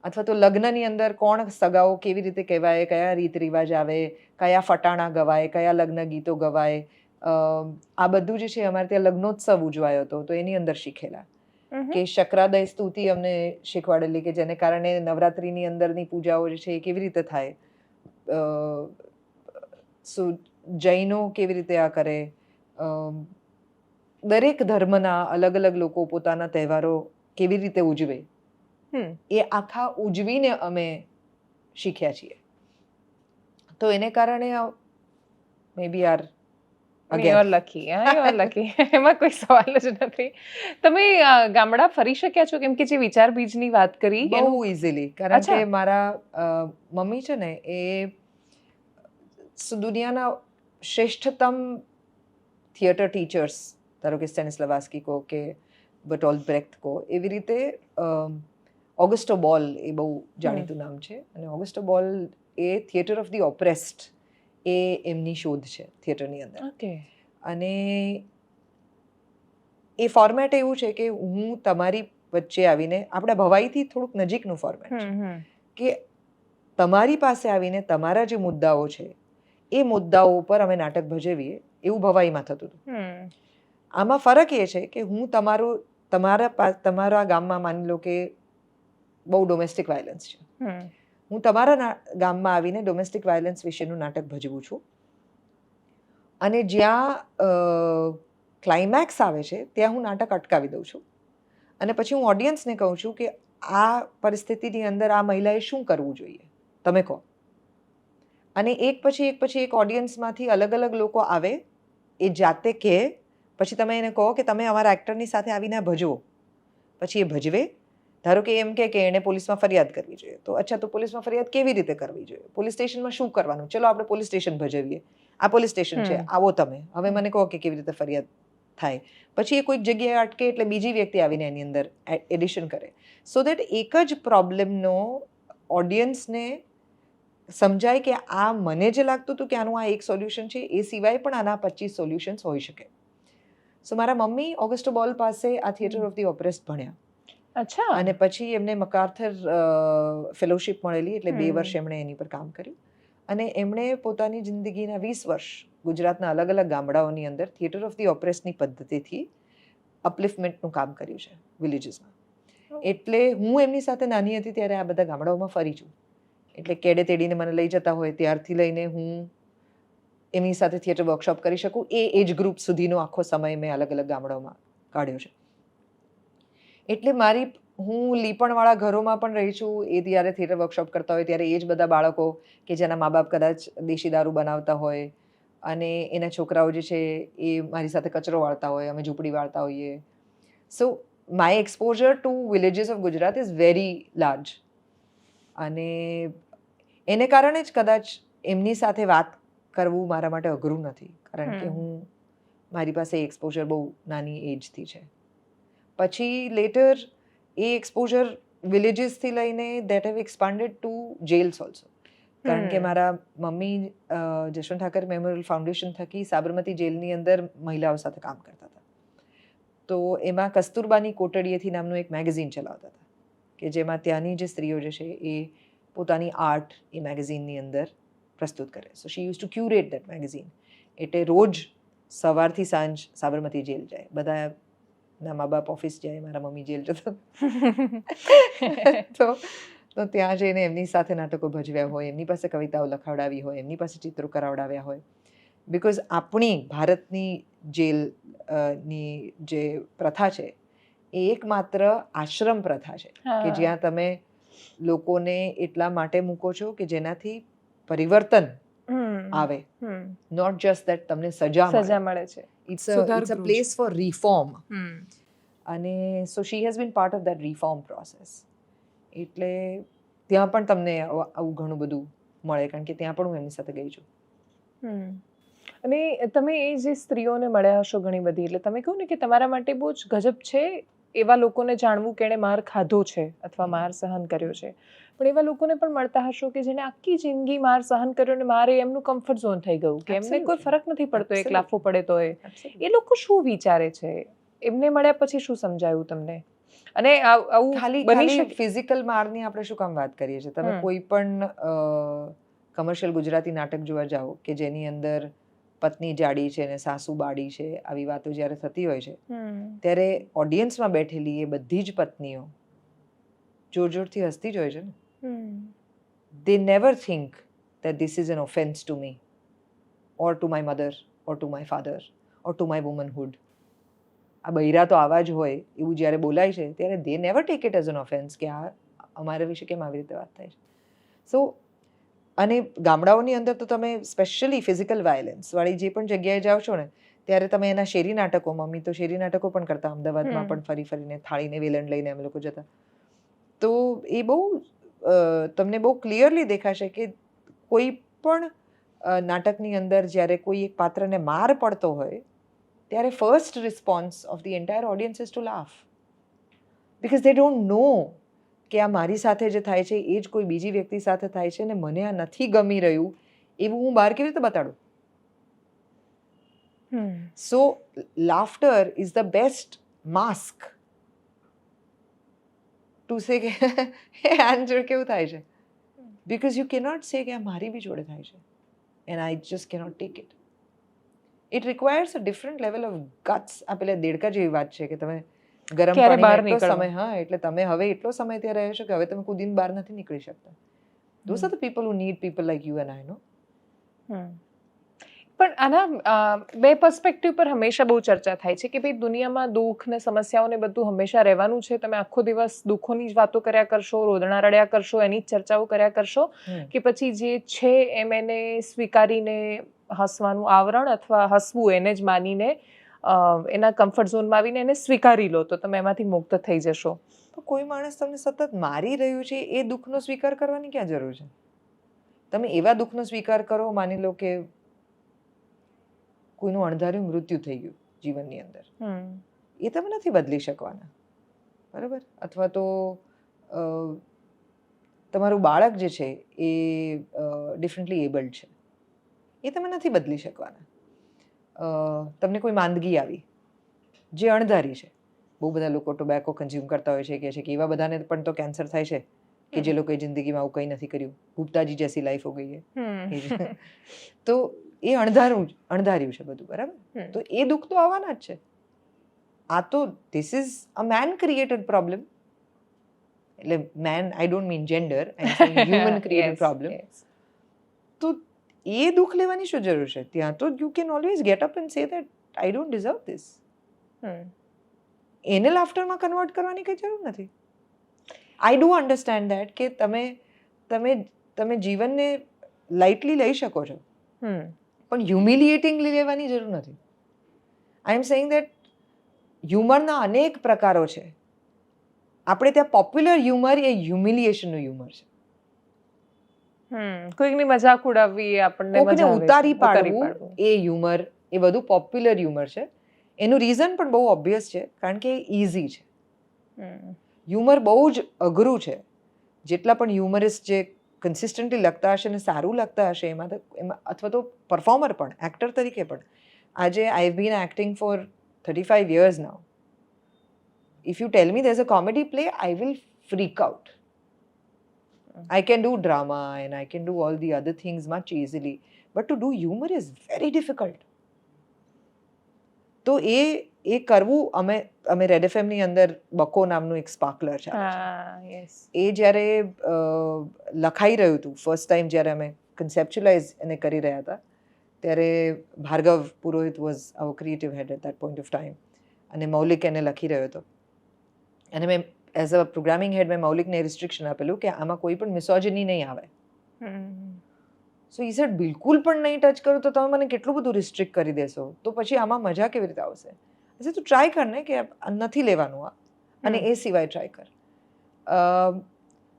અથવા તો લગ્નની અંદર કોણ સગાઓ કેવી રીતે કહેવાય, કયા રીત રિવાજ આવે, કયા ફટાણા ગવાય, કયા લગ્ન ગીતો ગવાય, આ બધું જે છે અમારે ત્યાં લગ્નોત્સવ ઉજવાયો હતો તો એની અંદર શીખેલા. કે શક્રાદય સ્તુતિ અમને શીખવાડેલી કે જેને કારણે નવરાત્રિની અંદરની પૂજાઓ જે છે એ કેવી રીતે થાય, જૈનો કેવી રીતે આ કરે, દરેક ધર્મના અલગ અલગ લોકો પોતાના તહેવારો કેવી રીતે ઉજવે, એ આખા ઉજવીને અમે શીખ્યા છીએ. તો એને કારણે મે બી આર લકી એમાં કોઈ સવાલ જ નથી. તમે ગામડા ફરી શક્યા છો? કેમ કે જે વિચાર બીજની વાત કરી બહુ ઇઝીલી, કારણ કે મારા મમ્મી છે ને એ દુનિયાના શ્રેષ્ઠતમ થિયેટર ટીચર્સ, ધારો કે સ્ટેનિસ્લાવસ્કી કહો કે બર્ટોલ્ટ બ્રેખ્ટ કહો, એવી રીતે ઓગસ્ટો બોલ એ બહુ જાણીતું નામ છે. અને ઓગસ્ટો બોલ એ થિયેટર ઓફ ધી ઓપ્રેસ્ડ એ એમની શોધ છે થિયેટરની અંદર. અને એ ફોર્મેટ એવું છે કે હું તમારી વચ્ચે આવીને, આપણા ભવાઈથી થોડુંક નજીકનું ફોર્મેટ છે કે તમારી પાસે આવીને તમારા જે મુદ્દાઓ છે એ મુદ્દાઓ ઉપર અમે નાટક ભજવીએ, એવું ભવાઈમાં થતું હતું. આમાં ફરક એ છે કે હું તમારા ગામમાં માની લો કે બહુ ડોમેસ્ટિક વાયલન્સ છે, હું તમારા ગામમાં આવીને ડોમેસ્ટિક વાયલન્સ વિશેનું નાટક ભજવું છું. અને જ્યાં ક્લાઇમેક્સ આવે છે ત્યાં હું નાટક અટકાવી દઉં છું અને પછી હું ઓડિયન્સને કહું છું કે આ પરિસ્થિતિની અંદર આ મહિલાએ શું કરવું જોઈએ, તમે કહો. અને એક પછી એક ઓડિયન્સમાંથી અલગ અલગ લોકો આવે, એ જાતે કહે, પછી તમે એને કહો કે તમે અમારા એક્ટરની સાથે આવીને ભજવો. પછી એ ભજવે. ધારો કે એમ કે એણે પોલીસમાં ફરિયાદ કરવી જોઈએ, તો અચ્છા તો પોલીસમાં ફરિયાદ કેવી રીતે કરવી જોઈએ, પોલીસ સ્ટેશનમાં શું કરવાનું, ચલો આપણે પોલીસ સ્ટેશન ભજવીએ, આ પોલીસ સ્ટેશન છે, આવો તમે, હવે મને કહો કે કેવી રીતે ફરિયાદ થાય. પછી એ કોઈક જગ્યાએ અટકે એટલે બીજી વ્યક્તિ આવીને એની અંદર એડિશન કરે, સો દેટ એક જ પ્રોબ્લેમનો ઓડિયન્સને સમજાય કે આ મને જે લાગતું હતું કે આનું આ એક સોલ્યુશન છે, એ સિવાય પણ આના 25 સોલ્યુશન્સ હોઈ શકે. સો મારા મમ્મી ઓગસ્ટો બોલ પાસે આ થિયેટર ઓફ ધી ઓપ્રેસ્ડ ભણ્યા. અને પછી એમને મકાર્થર ફેલોશિપ મળેલી, એટલે 2 વર્ષ એમણે એની પર કામ કર્યું. અને એમણે પોતાની જિંદગીના 20 વર્ષ ગુજરાતના અલગ અલગ ગામડાઓની અંદર થિયેટર ઓફ ધી ઓપ્રેસ્ડની પદ્ધતિથી અપલિફ્ટમેન્ટનું કામ કર્યું છે વિલેજીસમાં. એટલે હું એમની સાથે નાની હતી ત્યારે આ બધા ગામડાઓમાં ફરી છું. એટલે કેડે તેડીને મને લઈ જતા હોય ત્યારથી લઈને હું એમની સાથે થિયેટર વર્કશોપ કરી શકું એ એજ ગ્રુપ સુધીનો આખો સમય મેં અલગ અલગ ગામડાઓમાં કાઢ્યો છે. એટલે હું લીપણવાળા ઘરોમાં પણ રહી છું. એ ત્યારે થિયેટર વર્કશોપ કરતા હોય ત્યારે એ જ બધા બાળકો કે જેના મા બાપ કદાચ દેશી દારૂ બનાવતા હોય અને એના છોકરાઓ જે છે એ મારી સાથે કચરો વાળતા હોય, અમે ઝૂંપડી વાળતા હોઈએ. So my exposure to villages of Gujarat is very large. અને એને કારણે જ કદાચ એમની સાથે વાત કરવું મારા માટે અઘરું નથી, કારણ કે મારી પાસે એક્સપોઝર બહુ નાની એજથી છે. પછી લેટર એ એક્સપોઝર વિલેજીસથી લઈને that have expanded to jails also. કારણ કે મારા મમ્મી જશવંત ઠાકર મેમોરિયલ ફાઉન્ડેશન થકી સાબરમતી જેલની અંદર મહિલાઓ સાથે કામ કરતા હતા. તો એમાં કસ્તુરબાની કોટડીએથી નામનું એક મેગેઝિન ચલાવતા હતા કે જેમાં ત્યાંની જે સ્ત્રીઓ જે છે એ પોતાની આર્ટ એ મેગેઝિનની અંદર પ્રસ્તુત કરે. So she use to curate that magazine. એટલે રોજ સવારથી સાંજ સાબરમતી જેલ જાય, બધા ના મા બાપ ઓફિસ જાય, મારા મમ્મી જેલ જતા. તો ત્યાં જઈને એમની સાથે નાટકો ભજવ્યા હોય, એમની પાસે કવિતાઓ લખાવડાવી હોય, એમની પાસે ચિત્રો કરાવડાવ્યા હોય. બિકોઝ આપણી ભારતની જેલની જે પ્રથા છે એ એકમાત્ર આશ્રમ પ્રથા છે કે જ્યાં તમે લોકોને એટલા માટે મૂકો છો કે જેનાથી પરિવર્તન આવે, નોટ જસ્ટ દેટ તમને સજા મળે છે. It's a place for reform. અને so she has been part of that reform process. એટલે ત્યાં પણ તમને આવું ઘણું બધું મળે, કારણ કે ત્યાં પણ હું એમની સાથે ગઈ છું. અને તમે એ જે સ્ત્રીઓને મળ્યા હશો ઘણી બધી, એટલે તમે કહો ને કે તમારા માટે બહુ જ ગજબ છે એવા લોકોને જાણવું કે એણે માર ખાધો છે અથવા માર સહન કર્યો છે, પણ એવા લોકોને પણ મળતા હશો કે જેને આખી જિંદગી માર સહન કર્યો અને મારે એમનું કમ્ફર્ટ ઝોન થઈ ગયું, કે એમને કોઈ ફરક નથી પડતો એક લાફો પડે તો એ લોકો શું વિચારે છે? એમને મળ્યા પછી શું સમજાયું તમને? અને આવું ખાલી ફિઝિકલ મારની આપણે શું કામ વાત કરીએ છીએ? તમે કોઈ પણ કમર્શિયલ ગુજરાતી નાટક જોવા જાઓ કે જેની અંદર પત્ની જાડી છે ને સાસુ બાડી છે, આવી વાતો જ્યારે થતી હોય છે, ત્યારે ઓડિયન્સમાં બેઠેલી એ બધી જ પત્નીઓ જોર જોરથી હસતી જ હોય છે ને. They never think that this is an offense to me or to my mother or to my father or to my womanhood. આ બૈરા તો આવા જ હોય એવું જ્યારે બોલાય છે ત્યારે they never take it as an offense કે આ અમારા વિશે કેમ આવી રીતે વાત થાય છે. સો અને ગામડાઓની અંદર તો તમે સ્પેશિયલી ફિઝિકલ વાયલન્સ વાળી જે પણ જગ્યાએ જાઓ છો ને, ત્યારે તમે એના શેરી નાટકો, મમ્મી તો શેરી નાટકો પણ કરતા, અમદાવાદમાં પણ ફરી ફરીને થાળીને વેલણ લઈને અમે લોકો જતા. તો એ બહુ તમને બહુ ક્લિયરલી દેખાશે કે કોઈ પણ નાટકની અંદર જ્યારે કોઈ એક પાત્રને માર પડતો હોય ત્યારે first response of the entire audience is to laugh, because they don't know કે આ મારી સાથે જે થાય છે એ જ કોઈ બીજી વ્યક્તિ સાથે થાય છે ને મને આ નથી ગમી રહ્યું એવું હું બહાર કેવી રીતે બતાડું? So laughter is the best mask to say કે આની જોડે કેવું થાય છે, બિકોઝ યુ કેનોટ સે કે આ મારી બી જોડે થાય છે and I just cannot take it. It requires a different level of guts. આ પેલા દેડકા જેવી વાત છે કે તમે ગરમ પાણીમાં એટલો સમય, એટલે તમે હવે એટલો સમય ત્યાં રહ્યો છો કે હવે તમે કૂદીને બહાર નથી નીકળી શકતા. Those are the people who need people like you and I, no? પણ આના બે પર્સપેક્ટિવ પર હંમેશા બહુ ચર્ચા થાય છે કે ભાઈ દુનિયામાં દુઃખ ને સમસ્યાઓ ને બધું હંમેશા રહેવાનું છે. તમે આખો દિવસ દુઃખોની જ વાતો કર્યા કરશો, રોદણા રડ્યા કરશો, એની જ ચર્ચાઓ કર્યા કરશો, કે પછી જે છે એમ એને સ્વીકારીને હસવાનું આવરણ અથવા હસવું એને જ માનીને એના કમ્ફર્ટ ઝોનમાં આવીને એને સ્વીકારી લો તો તમે એમાંથી મુક્ત થઈ જશો. તો કોઈ માણસ તમને સતત મારી રહ્યું છે એ દુઃખનો સ્વીકાર કરવાની ક્યાં જરૂર છે? તમે એવા દુઃખનો સ્વીકાર કરો, માની લો કે કોઈનું અણધાર્યું મૃત્યુ થઈ ગયું જીવનની અંદર, એ તમે નથી બદલી શકવાના, બરાબર? અથવા તો તમારું બાળક જે છે એ ડિફરન્ટલી એબલ્ડ છે, એ તમે નથી બદલી શકવાના. તમને કોઈ માંદગી આવી જે અણધારી છે. બહુ બધા લોકો ટોબેકો કન્ઝ્યુમ કરતા હોય છે, કે એવા બધાને પણ તો કેન્સર થાય છે કે જે લોકોએ જિંદગીમાં આવું કંઈ નથી કર્યું, ગુપ્તાજી જેસી લાઈફ હો ગઈ છે. તો એ અણધાર્યું છે બધું, બરાબર? તો એ દુઃખ તો આવવાના જ છે. આ તો this is a man created problem. એટલે man, I don't mean gender, human created problem. તો એ દુઃખ લેવાની શું જરૂર છે? ત્યાં તો you can always get up and say that I don't deserve this. એને લાફ્ટરમાં કન્વર્ટ કરવાની કઈ જરૂર નથી. આઈ ડુ અન્ડરસ્ટેન્ડ દેટ કે તમે જીવનને લાઇટલી લઈ શકો છો, પણ હ્યુમિલિએટિંગલી લેવાની જરૂર નથી. આઈ એમ સેઇંગ દેટ હ્યુમરના અનેક પ્રકારો છે. આપણે ત્યાં પોપ્યુલર હ્યુમર એ હ્યુમિલિએશનનું હ્યુમર છે. કોઈકની મજાક ઉડાવવી એ આપણને કોઈકને ઉતારી પાડવું એ હ્યુમર, એ બધું પોપ્યુલર હ્યુમર છે. એનું રીઝન પણ બહુ ઓબ્વિયસ છે, કારણ કે ઇઝી છે. હ્યુમર બહુ જ અઘરું છે. જેટલા પણ હ્યુમરિસ્ટ જે કન્સિસ્ટન્ટલી લખતા હશે ને સારું લખતા હશે એમાં અથવા તો પરફોર્મર પણ, એક્ટર તરીકે પણ. આજે I have been acting for 35 years now. If you tell me there's a comedy play, I will freak out. I can do drama and I can do all the other things much easily. But to do humor is very difficult. તો એ કરવું, અમે red એફએમની અંદર બકો નામનું એક સ્પાર્કલર છે, એ જ્યારે લખાઈ રહ્યું હતું ફર્સ્ટ ટાઈમ, જ્યારે અમે કન્સેપ્ચ્યુલાઇઝ એને કરી રહ્યા હતા, ત્યારે Bhargav Purohit was our creative head at that point of time, અને મૌલિક એને લખી રહ્યો હતો. અને મેં એઝ અ પ્રોગ્રામિંગ હેડ મેં મૌલિકને રિસ્ટ્રિક્શન આપેલું કે આમાં કોઈ પણ મિસોજની નહીં આવે. સો ઈ સેડ બિલકુલ પણ નહીં ટચ કરું તો તમે મને કેટલું બધું રિસ્ટ્રિક્ટ કરી દેશો, તો પછી આમાં મજા કેવી રીતે આવશે? તું ટ્રાય કર ને કે નથી લેવાનું આ, અને એ સિવાય ટ્રાય કર.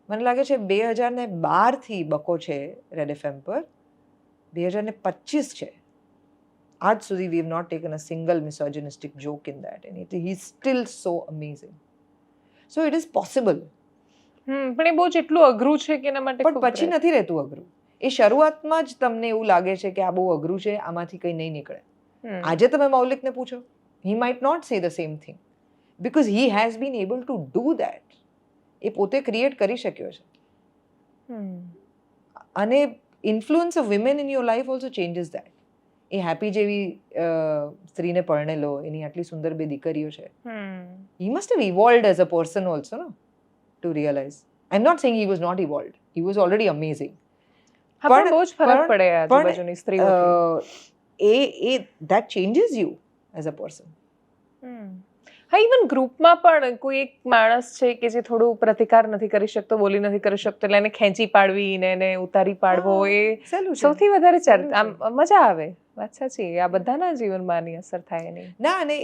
મને લાગે છે 2012થી બકો છે રેડ FM પર, 2025 છે, આજ સુધી we have not taken a single misogynistic joke in that, and he is still so amazing. So it is possible. પણ એ બહુ જ એટલું અઘરું છે કે એના માટે પણ પછી નથી રહેતું અઘરું. એ શરૂઆતમાં જ તમને એવું લાગે છે કે આ બહુ અઘરું છે, આમાંથી કંઈ નહીં નીકળે. આજે તમે મૌલિકને પૂછો, he might not say the same thing because he has been able to do that. એ પોતે ક્રિએટ કરી શક્યો છે. અને influence of women in your life also changes that. A happy જેવી સ્ત્રીને પરણેલો, એની આટલી સુંદર બે દીકરીઓ છે. he must have evolved as a person also, no, to realize. I'm not saying he was not evolved, he was already amazing. પણ બહુ જ ફરક પડે આજુબાજુની સ્ત્રીઓથી. that changes you as a person. હા, ઇવન ગ્રુપમાં પણ કોઈ એક માણસ છે કે જે થોડું પ્રતિકાર નથી કરી શકતો, બોલી નથી કરી શકતો, એટલે એને ખેંચી પાડવી ને એને ઉતારી પાડવો, એ સૌથી વધારે આમ મજા આવે. વાત સાચી, આ બધાના જીવનમાં આની અસર થાય નહીં. ના, અને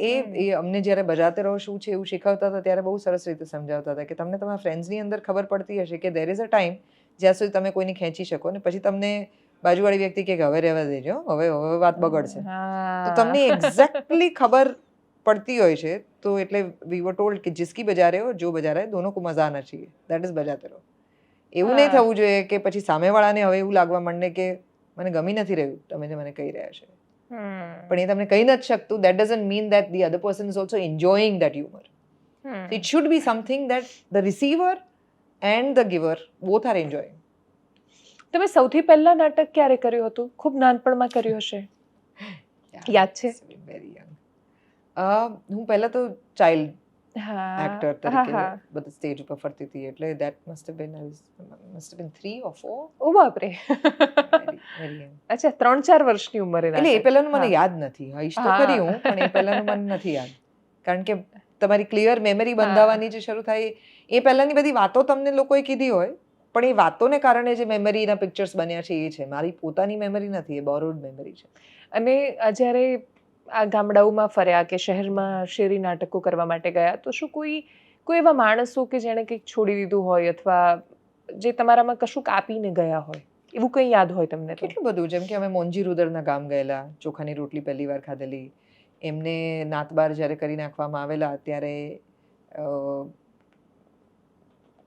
એ અમને જ્યારે બજાતે રહો શું છે એવું શીખવતા હતા ત્યારે બહુ સરસ રીતે સમજાવતા હતા કે તમને તમારા ફ્રેન્ડ્સની અંદર ખબર પડતી હશે કે there is a time જ્યાં સુધી તમે કોઈને ખેંચી શકો ને પછી તમને બાજુવાળી વ્યક્તિ કે હવે રહેવા દેજો, હવે વાત બગડશે, તો તમને એક્ઝેક્ટલી ખબર પડતી હોય છે. તો એટલે વી વર ટોલ્ડ કે જિસકી બજા રહે હો, જો બજા રહે દોનો કો મજા આના चाहिए, દેટ ઇઝ બજાતે રહો. એવું નહીં થવું જોઈએ કે પછી સામેવાળાને હવે એવું લાગવા માંડે કે મને ગમી નથી રહ્યું તમે જે મને કહી રહ્યા છે, પણ એ તમને કહી નથી શકતું. That doesn't mean that the other person is also enjoying that humour. It should be something that the receiver and the giver both are enjoying. તમે સૌથી પહેલા નાટક ક્યારે કર્યું હતું? ખૂબ નાનપણમાં કર્યું હશે, યાદ છે? Very young. હું પહેલા તો ચાઇલ્ડ એક્ટર તરીકે બધા સ્ટેજ ઉપર ફરતી હતી, એટલે that must have been 3 or 4. ઓ બાપ રે. અચ્છા, 3-4 વર્ષની ઉંમરે. એટલે એ પહેલાનું મને યાદ નથી. હઈશ તો કરી હું, પણ એ પહેલાનું મને નથી યાદ, કારણ કે તમારી ક્લિયર મેમરી બંધાવવાની જે શરૂ થાય એ પહેલાની બધી વાતો તમને લોકોએ કીધી હોય, પણ એ વાતોને કારણે જે મેમરીના પિક્ચર્સ બન્યા છે એ છે. મારી પોતાની મેમરી નથી, એ બોરોડ મેમરી છે. અને જ્યારે આ ગામડાઓમાં ફર્યા કે શહેરમાં શેરી નાટકો કરવા માટે ગયા, તો શું કોઈ એવા માણસો કે જેણે કંઈક છોડી દીધું હોય અથવા જે તમારામાં કશુંક આપીને ગયા હોય, એવું કંઈ યાદ હોય તમને? કેટલું બધું. જેમ કે અમે મોંજી રુદરના ગામ ગયેલા, ચોખાની રોટલી પહેલી વાર ખાધેલી. એમને નાતબાર જ્યારે કરી નાખવામાં આવેલા ત્યારે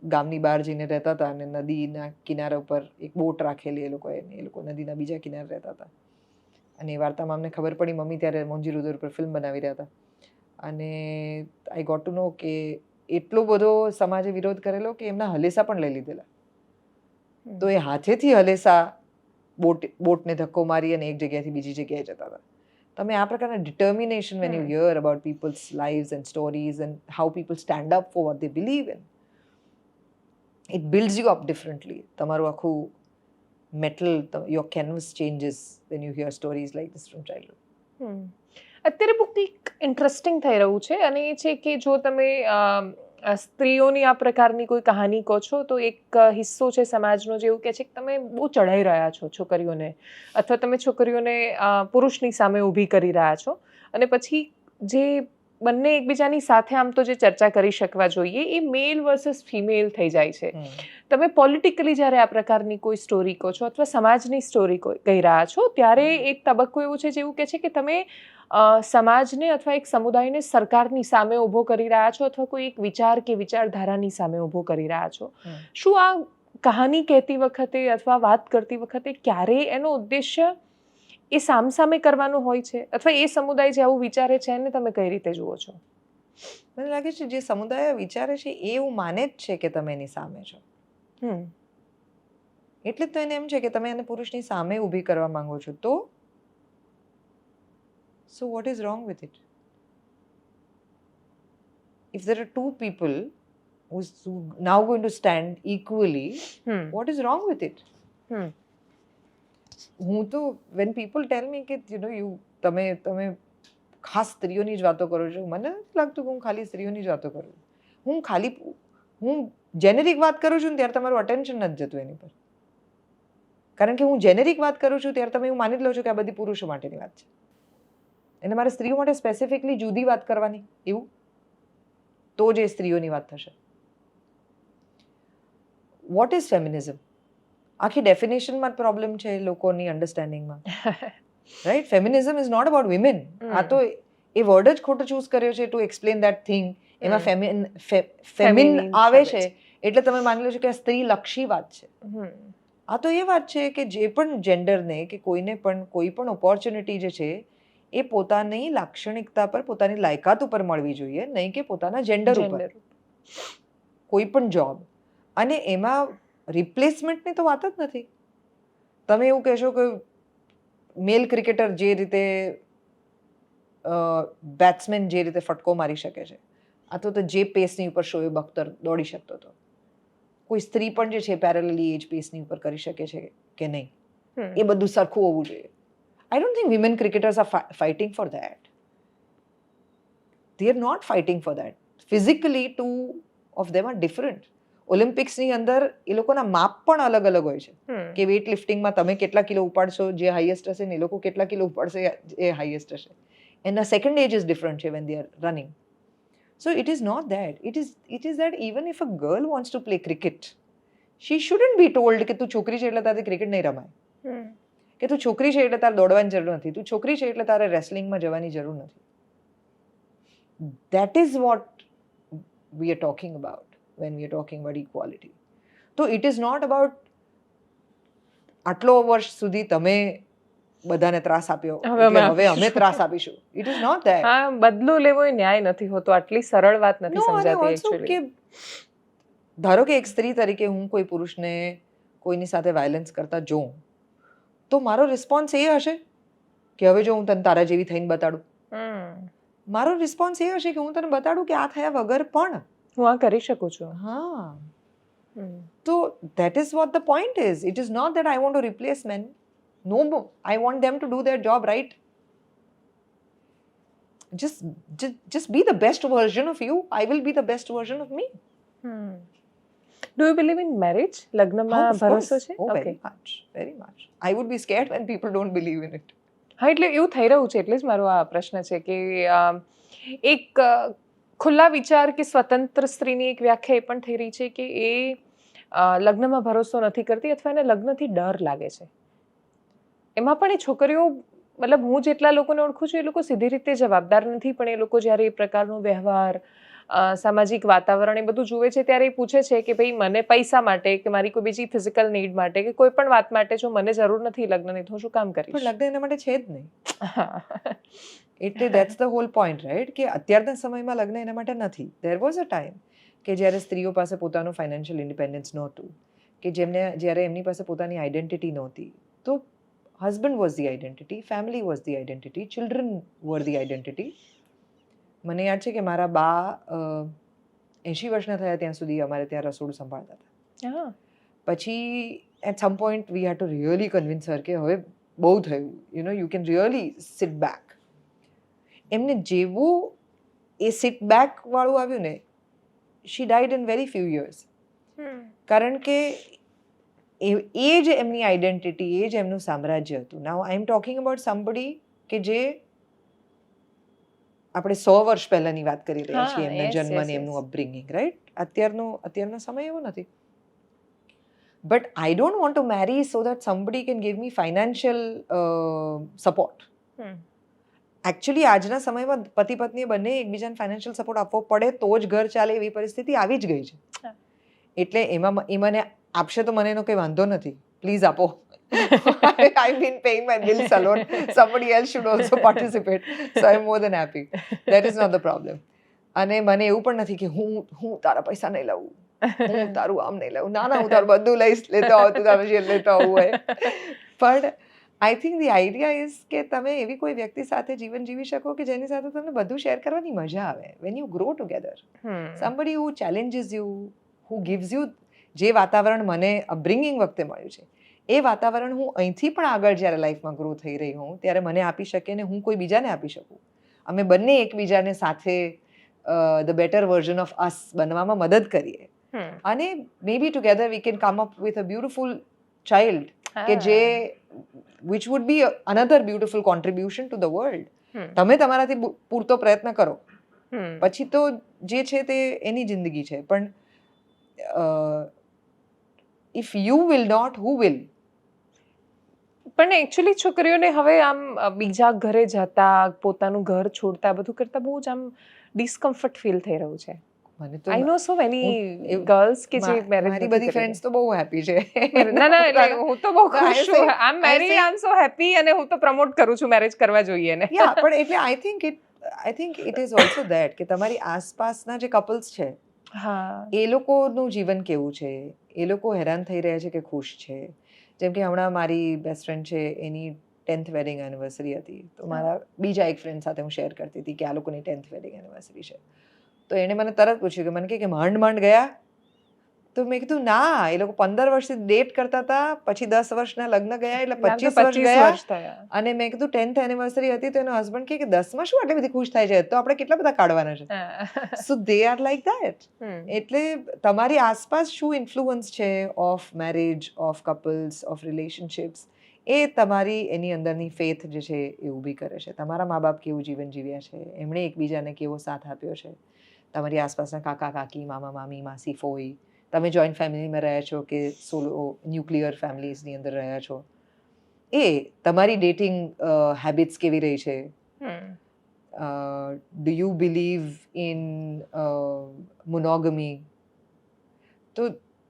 ગામની બહાર જઈને રહેતા હતા અને નદીના કિનારા ઉપર એક બોટ રાખેલી એ લોકો નદીના બીજા કિનારે રહેતા હતા. અને એ વાર્તામાં અમને ખબર પડી, મમ્મી ત્યારે મોંજી રુદર ઉપર ફિલ્મ બનાવી રહ્યા હતા, અને આઈ ગોટ ટુ નો કે એટલો બધો સમાજે વિરોધ કરેલો કે એમના હલેસા પણ લઈ લીધેલા. તો એ હાથેથી હલેસા બોટને ધક્કો મારી અને એક જગ્યાએથી બીજી જગ્યાએ જતા હતા. તમે આ પ્રકારના determination when you hear about people's lives and stories and how people stand up for what they believe in, it builds you up differently. તમારું આખું metal, your canvas changes when you hear stories like this from childhood. અત્યારે બહુ કંઈક interesting થઈ રહ્યું છે, અને એ છે કે જો તમે સ્ત્રીઓની આ પ્રકારની કોઈ કહાની કહો છો તો એક હિસ્સો છે સમાજનો જેવું કહે છે કે તમે બહુ ચઢાઈ રહ્યા છો છોકરીઓને, અથવા તમે છોકરીઓને પુરુષની સામે ઊભી કરી રહ્યા છો, અને પછી જે બંને એકબીજાની સાથે આમ તો જે ચર્ચા કરી શકવા જોઈએ એ મેલ વર્સસ ફિમેલ થઈ જાય છે. તમે પોલિટિકલી જ્યારે આ પ્રકારની કોઈ સ્ટોરી કહો છો અથવા સમાજની સ્ટોરી કહી રહ્યા છો, ત્યારે એક તબક્કો એવું છે જેવું કહે છે કે તમે સમાજને અથવા એક સમુદાયને સરકારની સામે ઊભો કરી રહ્યા છો અથવા કોઈ એક વિચાર કે વિચારધારાની સામે ઊભો કરી રહ્યા છો. શું આ કહાની કહેતી વખતે અથવા વાત કરતી વખતે ક્યારેય એનો ઉદ્દેશ્ય એ સામસામે કરવાનું હોય છે, અથવા એ સમુદાય જે આવું વિચારે છે એને તમે કઈ રીતે જુઓ છો? મને લાગે છે જે સમુદાય વિચારે છે એ એવું માને જ છે કે તમે એની સામે છો, એટલે જ તો એને એમ છે કે તમે એને પુરુષની સામે ઊભી કરવા માંગો છો. તો so what is wrong with it? If there are two people who's now going to stand equally, what is wrong with it? હું તો when people tell me કે તમે ખાસ સ્ત્રીઓની જ વાતો કરો છો, મને નથી લાગતું કે હું ખાલી સ્ત્રીઓની જ વાતો કરું. હું જેનેરિક વાત કરું છું ને ત્યારે તમારું અટેન્શન નથી જતું એની પર, કારણ કે હું જેનેરિક વાત કરું છું ત્યારે તમે એવું માની જ લો છો કે આ બધી પુરુષો માટેની વાત છે, અને મારે સ્ત્રીઓ માટે સ્પેસિફિકલી જુદી વાત કરવાની એવું, તો જ એ સ્ત્રીઓની વાત થશે. What is feminism? આખી ડેફિનેશનમાં જ પ્રોબ્લેમ છે લોકોની અન્ડરસ્ટેન્ડિંગમાં. Right? Feminism is not about women. આ તો એ વર્ડ જ ખોટો ચૂઝ કર્યો છે ટુ એક્સપ્લેન દેટ થિંગ. એમાં ફેમિન આવે છે એટલે તમે માની લો છો કે આ સ્ત્રી લક્ષી વાત છે. આ તો એ વાત છે કે જે પણ જેન્ડરને કે કોઈને પણ કોઈ પણ ઓપોર્ચ્યુનિટી જે છે એ પોતાની લાક્ષણિકતા પર, પોતાની લાયકાત ઉપર મળવી જોઈએ, નહીં કે પોતાના જેન્ડર ઉપર. કોઈ પણ જોબ, અને એમાં રિપ્લેસમેન્ટની તો વાત જ નથી. તમે એવું કહેશો કે મેલ ક્રિકેટર જે રીતે બેટ્સમેન જે રીતે ફટકો મારી શકે છે, આ તો જે પેસની ઉપર શોએબ અખ્તર દોડી શકતો હતો, કોઈ સ્ત્રી પણ જે છે પેરેલલી એ જ પેસની ઉપર કરી શકે છે કે નહીં? એ બધું સરખું હોવું જોઈએ. I don't think women cricketers are fighting for that. They are not fighting for that. Physically, two of them are different. ઓલિમ્પિક્સની અંદર એ લોકોના માપ પણ અલગ અલગ હોય છે કે વેઇટ લિફ્ટિંગમાં તમે કેટલા કિલો ઉપાડશો, જે હાઈએસ્ટ હશે, ને એ લોકો કેટલા કિલો ઉપાડશે એ હાઈએસ્ટ હશે. એના સેકન્ડ એજ ઇઝ ડિફરન્ટ છે when they are running. So it is not that. It is that even if a girl wants to play cricket, she shouldn't be told કે તું છોકરી છે એટલે તારે ક્રિકેટ નહીં રમાય, કે તું છોકરી છે એટલે તારે દોડવાની જરૂર નથી, તું છોકરી છે એટલે તારે રેસલિંગમાં જવાની જરૂર નથી. That is what we are talking about when we are talking about equality. So it is not about આટલો વર્ષ સુધી તમે બધાને ત્રાસ આપ્યો હવે અમે ત્રાસ આપીશું. It is not that. હા, બદલો લેવો એ ન્યાય નથી હોતો. આટલી સરળ વાત નથી સમજાતી એક્ચ્યુઅલી. ધારો કે એક સ્ત્રી તરીકે હું કોઈ પુરુષને કોઈની સાથે વાયલન્સ કરતા જોઉં તો મારો રિસ્પોન્સ એ હશે કે હવે જો હું તને તારા જેવી થઈને બતાડું. મારો રિસ્પોન્સ એ હશે કે હું તને બતાડું કે આ થયા વગર પણ હું આ કરી શકું છું. હા. તો that is what the point is. It is not that I want to replace men. No, I want them to do their job right. Just be the best version of you. I will be the best version of me. Do you believe in marriage? લગ્નમાં ભરોસો છે? Oh, very much. Very much. I would be scared when people don't believe in it. હા, એટલે એવું થઈ રહ્યું છે, એટલે જ મારો આ પ્રશ્ન છે કે એક ખુલ્લા વિચાર કે સ્વતંત્ર સ્ત્રીની એક વ્યાખ્યા એ પણ થઈ રહી છે કે એ લગ્નમાં ભરોસો નથી કરતી અથવા એને લગ્નથી ડર લાગે છે. એમાં પણ એ છોકરીઓ, મતલબ હું જેટલા લોકોને ઓળખું છું એ લોકો સીધી રીતે જવાબદાર નથી, પણ એ લોકો જ્યારે એ પ્રકારનો વ્યવહાર, સામાજિક વાતાવરણ એ બધું જુએ છે ત્યારે એ પૂછે છે કે ભાઈ મને પૈસા માટે કે મારી કોઈ બીજી ફિઝિકલ નીડ માટે કે કોઈ પણ વાત માટે જો મને જરૂર નથી લગ્નની તો હું શું કામ કરીશ? પણ લગ્ન એના માટે છે જ નહીં. એટલે that's the whole point, right? કે અત્યારના સમયમાં લગ્ન એના માટે નથી. ધેર વોઝ અ ટાઈમ કે જ્યારે સ્ત્રીઓ પાસે પોતાનું ફાઇનાન્શિયલ ઇન્ડિપેન્ડન્સ નહોતું, કે જ્યારે એમની પાસે પોતાની આઈડેન્ટિટી નહોતી, તો husband was the identity, family was the identity, children were the identity. મને યાદ છે કે મારા બા 80 વર્ષના થયા ત્યાં સુધી અમારે ત્યાં રસોડું સંભાળતા હતા. પછી at some point we had to really convince her કે હવે બહુ થયું, you can really sit back. એમને જેવું એ સિટ બેક વાળું આવ્યું ને, she died in very few years. કારણ કે એ જ એમની આઈડેન્ટિટી, એ જ એમનું સામ્રાજ્ય હતું. નાઉ આઈ એમ ટોકિંગ અબાઉટ સમબડી કે જે આપણે 100 વર્ષ પહેલાની વાત કરી રહ્યા છીએ, એમના જન્મની, એમનું અપબ્રિંગિંગ, રાઈટ? અત્યારનો સમય એવો નથી. But I don't want to marry so that somebody can give me financial support. Actually આજના સમયમાં પતિ પત્નીએ બંને એકબીજાને ફાઇનાન્શિયલ સપોર્ટ આપવો પડે તો જ ઘર ચાલે એવી પરિસ્થિતિ આવી જ ગઈ છે. એટલે એમાં એ મને આપશે તો મને એનો કંઈ વાંધો નથી, પ્લીઝ આપો. I've been paying my bills alone. Somebody else should also participate. So I'm more than happy. That is not the problem. અને મને એવું પણ નથી કે હું તારા પૈસા નહીં લાવું, હું તારું આમ નહીં લાવું. ના, હું તારું બધું લઈશ, લેતો આવતું તારે જે લેતો આવવું હોય. પણ I think the idea is કે તમે એવી કોઈ વ્યક્તિ સાથે જીવન જીવી શકો કે જેની સાથે તમને બધું શેર કરવાની મજા આવે. When you grow together, somebody who challenges you, who gives you. જે વાતાવરણ મને અપબ્રિંગિંગ વખતે મળ્યું છે એ વાતાવરણ હું અહીંથી પણ આગળ જ્યારે લાઈફમાં ગ્રો થઈ રહી હોઉં ત્યારે મને આપી શકે ને હું કોઈ બીજાને આપી શકું. અમે બંને એકબીજાને સાથે the better version of us બનવામાં મદદ કરીએ અને may be together we can come up with a beautiful child કે જે which would be another beautiful contribution to the world. તમે તમારાથી પૂરતો પ્રયત્ન કરો, પછી તો જે છે તે એની જિંદગી છે. પણ if you will not, who will? પણ એકચ્યુઅલી છોકરીઓને હવે આમ બીજા ઘરે જતા, પોતાનું ઘર છોડતા બધું કરતા બહુ જ આમ ડિસ્કમ્ફર્ટ ફીલ થઈ રહ્યું છે. મને તો આઈ નો સો મેની ગર્લ્સ કે જે મેરેજ મારી બધી ફ્રેન્ડ્સ તો બહુ હેપી છે. ના એટલે હું તો બહુ ખુશ છું. આઈ એમ મેરી, આઈ એમ સો હેપી, અને હું તો પ્રમોટ કરું છું મેરેજ કરવા જોઈએ ને. યા, પણ એટલે I think it is also that કે તમારી આસપાસના જે કપલ્સ છે, હા, એ લોકોનું જીવન કેવું છે, એ લોકો હેરાન થઈ રહ્યા છે કે ખુશ છે. જેમ કે હમણાં મારી બેસ્ટ ફ્રેન્ડ છે, એની 10th વેડિંગ એનિવર્સરી હતી, તો મારા બીજા એક ફ્રેન્ડ સાથે હું શેર કરતી હતી કે આ લોકોની 10th વેડિંગ એનિવર્સરી છે. તો એણે મને તરત પૂછ્યું કે મને કે માંડ ગયા. તો મેં કીધું ના, એ લોકો 15 વર્ષથી ડેટ કરતા હતા, પછી 10 વર્ષના લગ્ન ગયા, એટલે 25 વર્ષ ગયા. અને મેં કીધું 10th એનિવર્સરી હતી, તો એનો હસબન્ડ કે 10માં શું આટલી બધી ખુશ થાય છે, તો આપણે કેટલા બધા કાઢવાના છે. So they are like that. એટલે તમારી આસપાસ શું ઇન્ફ્લુઅન્સ છે of marriage, of couples, of relationships, એ તમારી એની અંદરની ફેથ જે છે એ ઊભી કરે છે. તમારા મા બાપ કેવું જીવન જીવ્યા છે, એમણે એકબીજાને કેવો સાથ આપ્યો છે, તમારી આસપાસના કાકા કાકી, મામા મામી, માસી ફોઈ, તમે જોઈન્ટ ફેમિલીમાં રહ્યા છો કે સોલો ન્યુક્લિયર ફેમિલીઝની અંદર રહ્યા છો, એ તમારી ડેટિંગ હેબિટ્સ કેવી રહી છે. Do you believe in monogamy? તો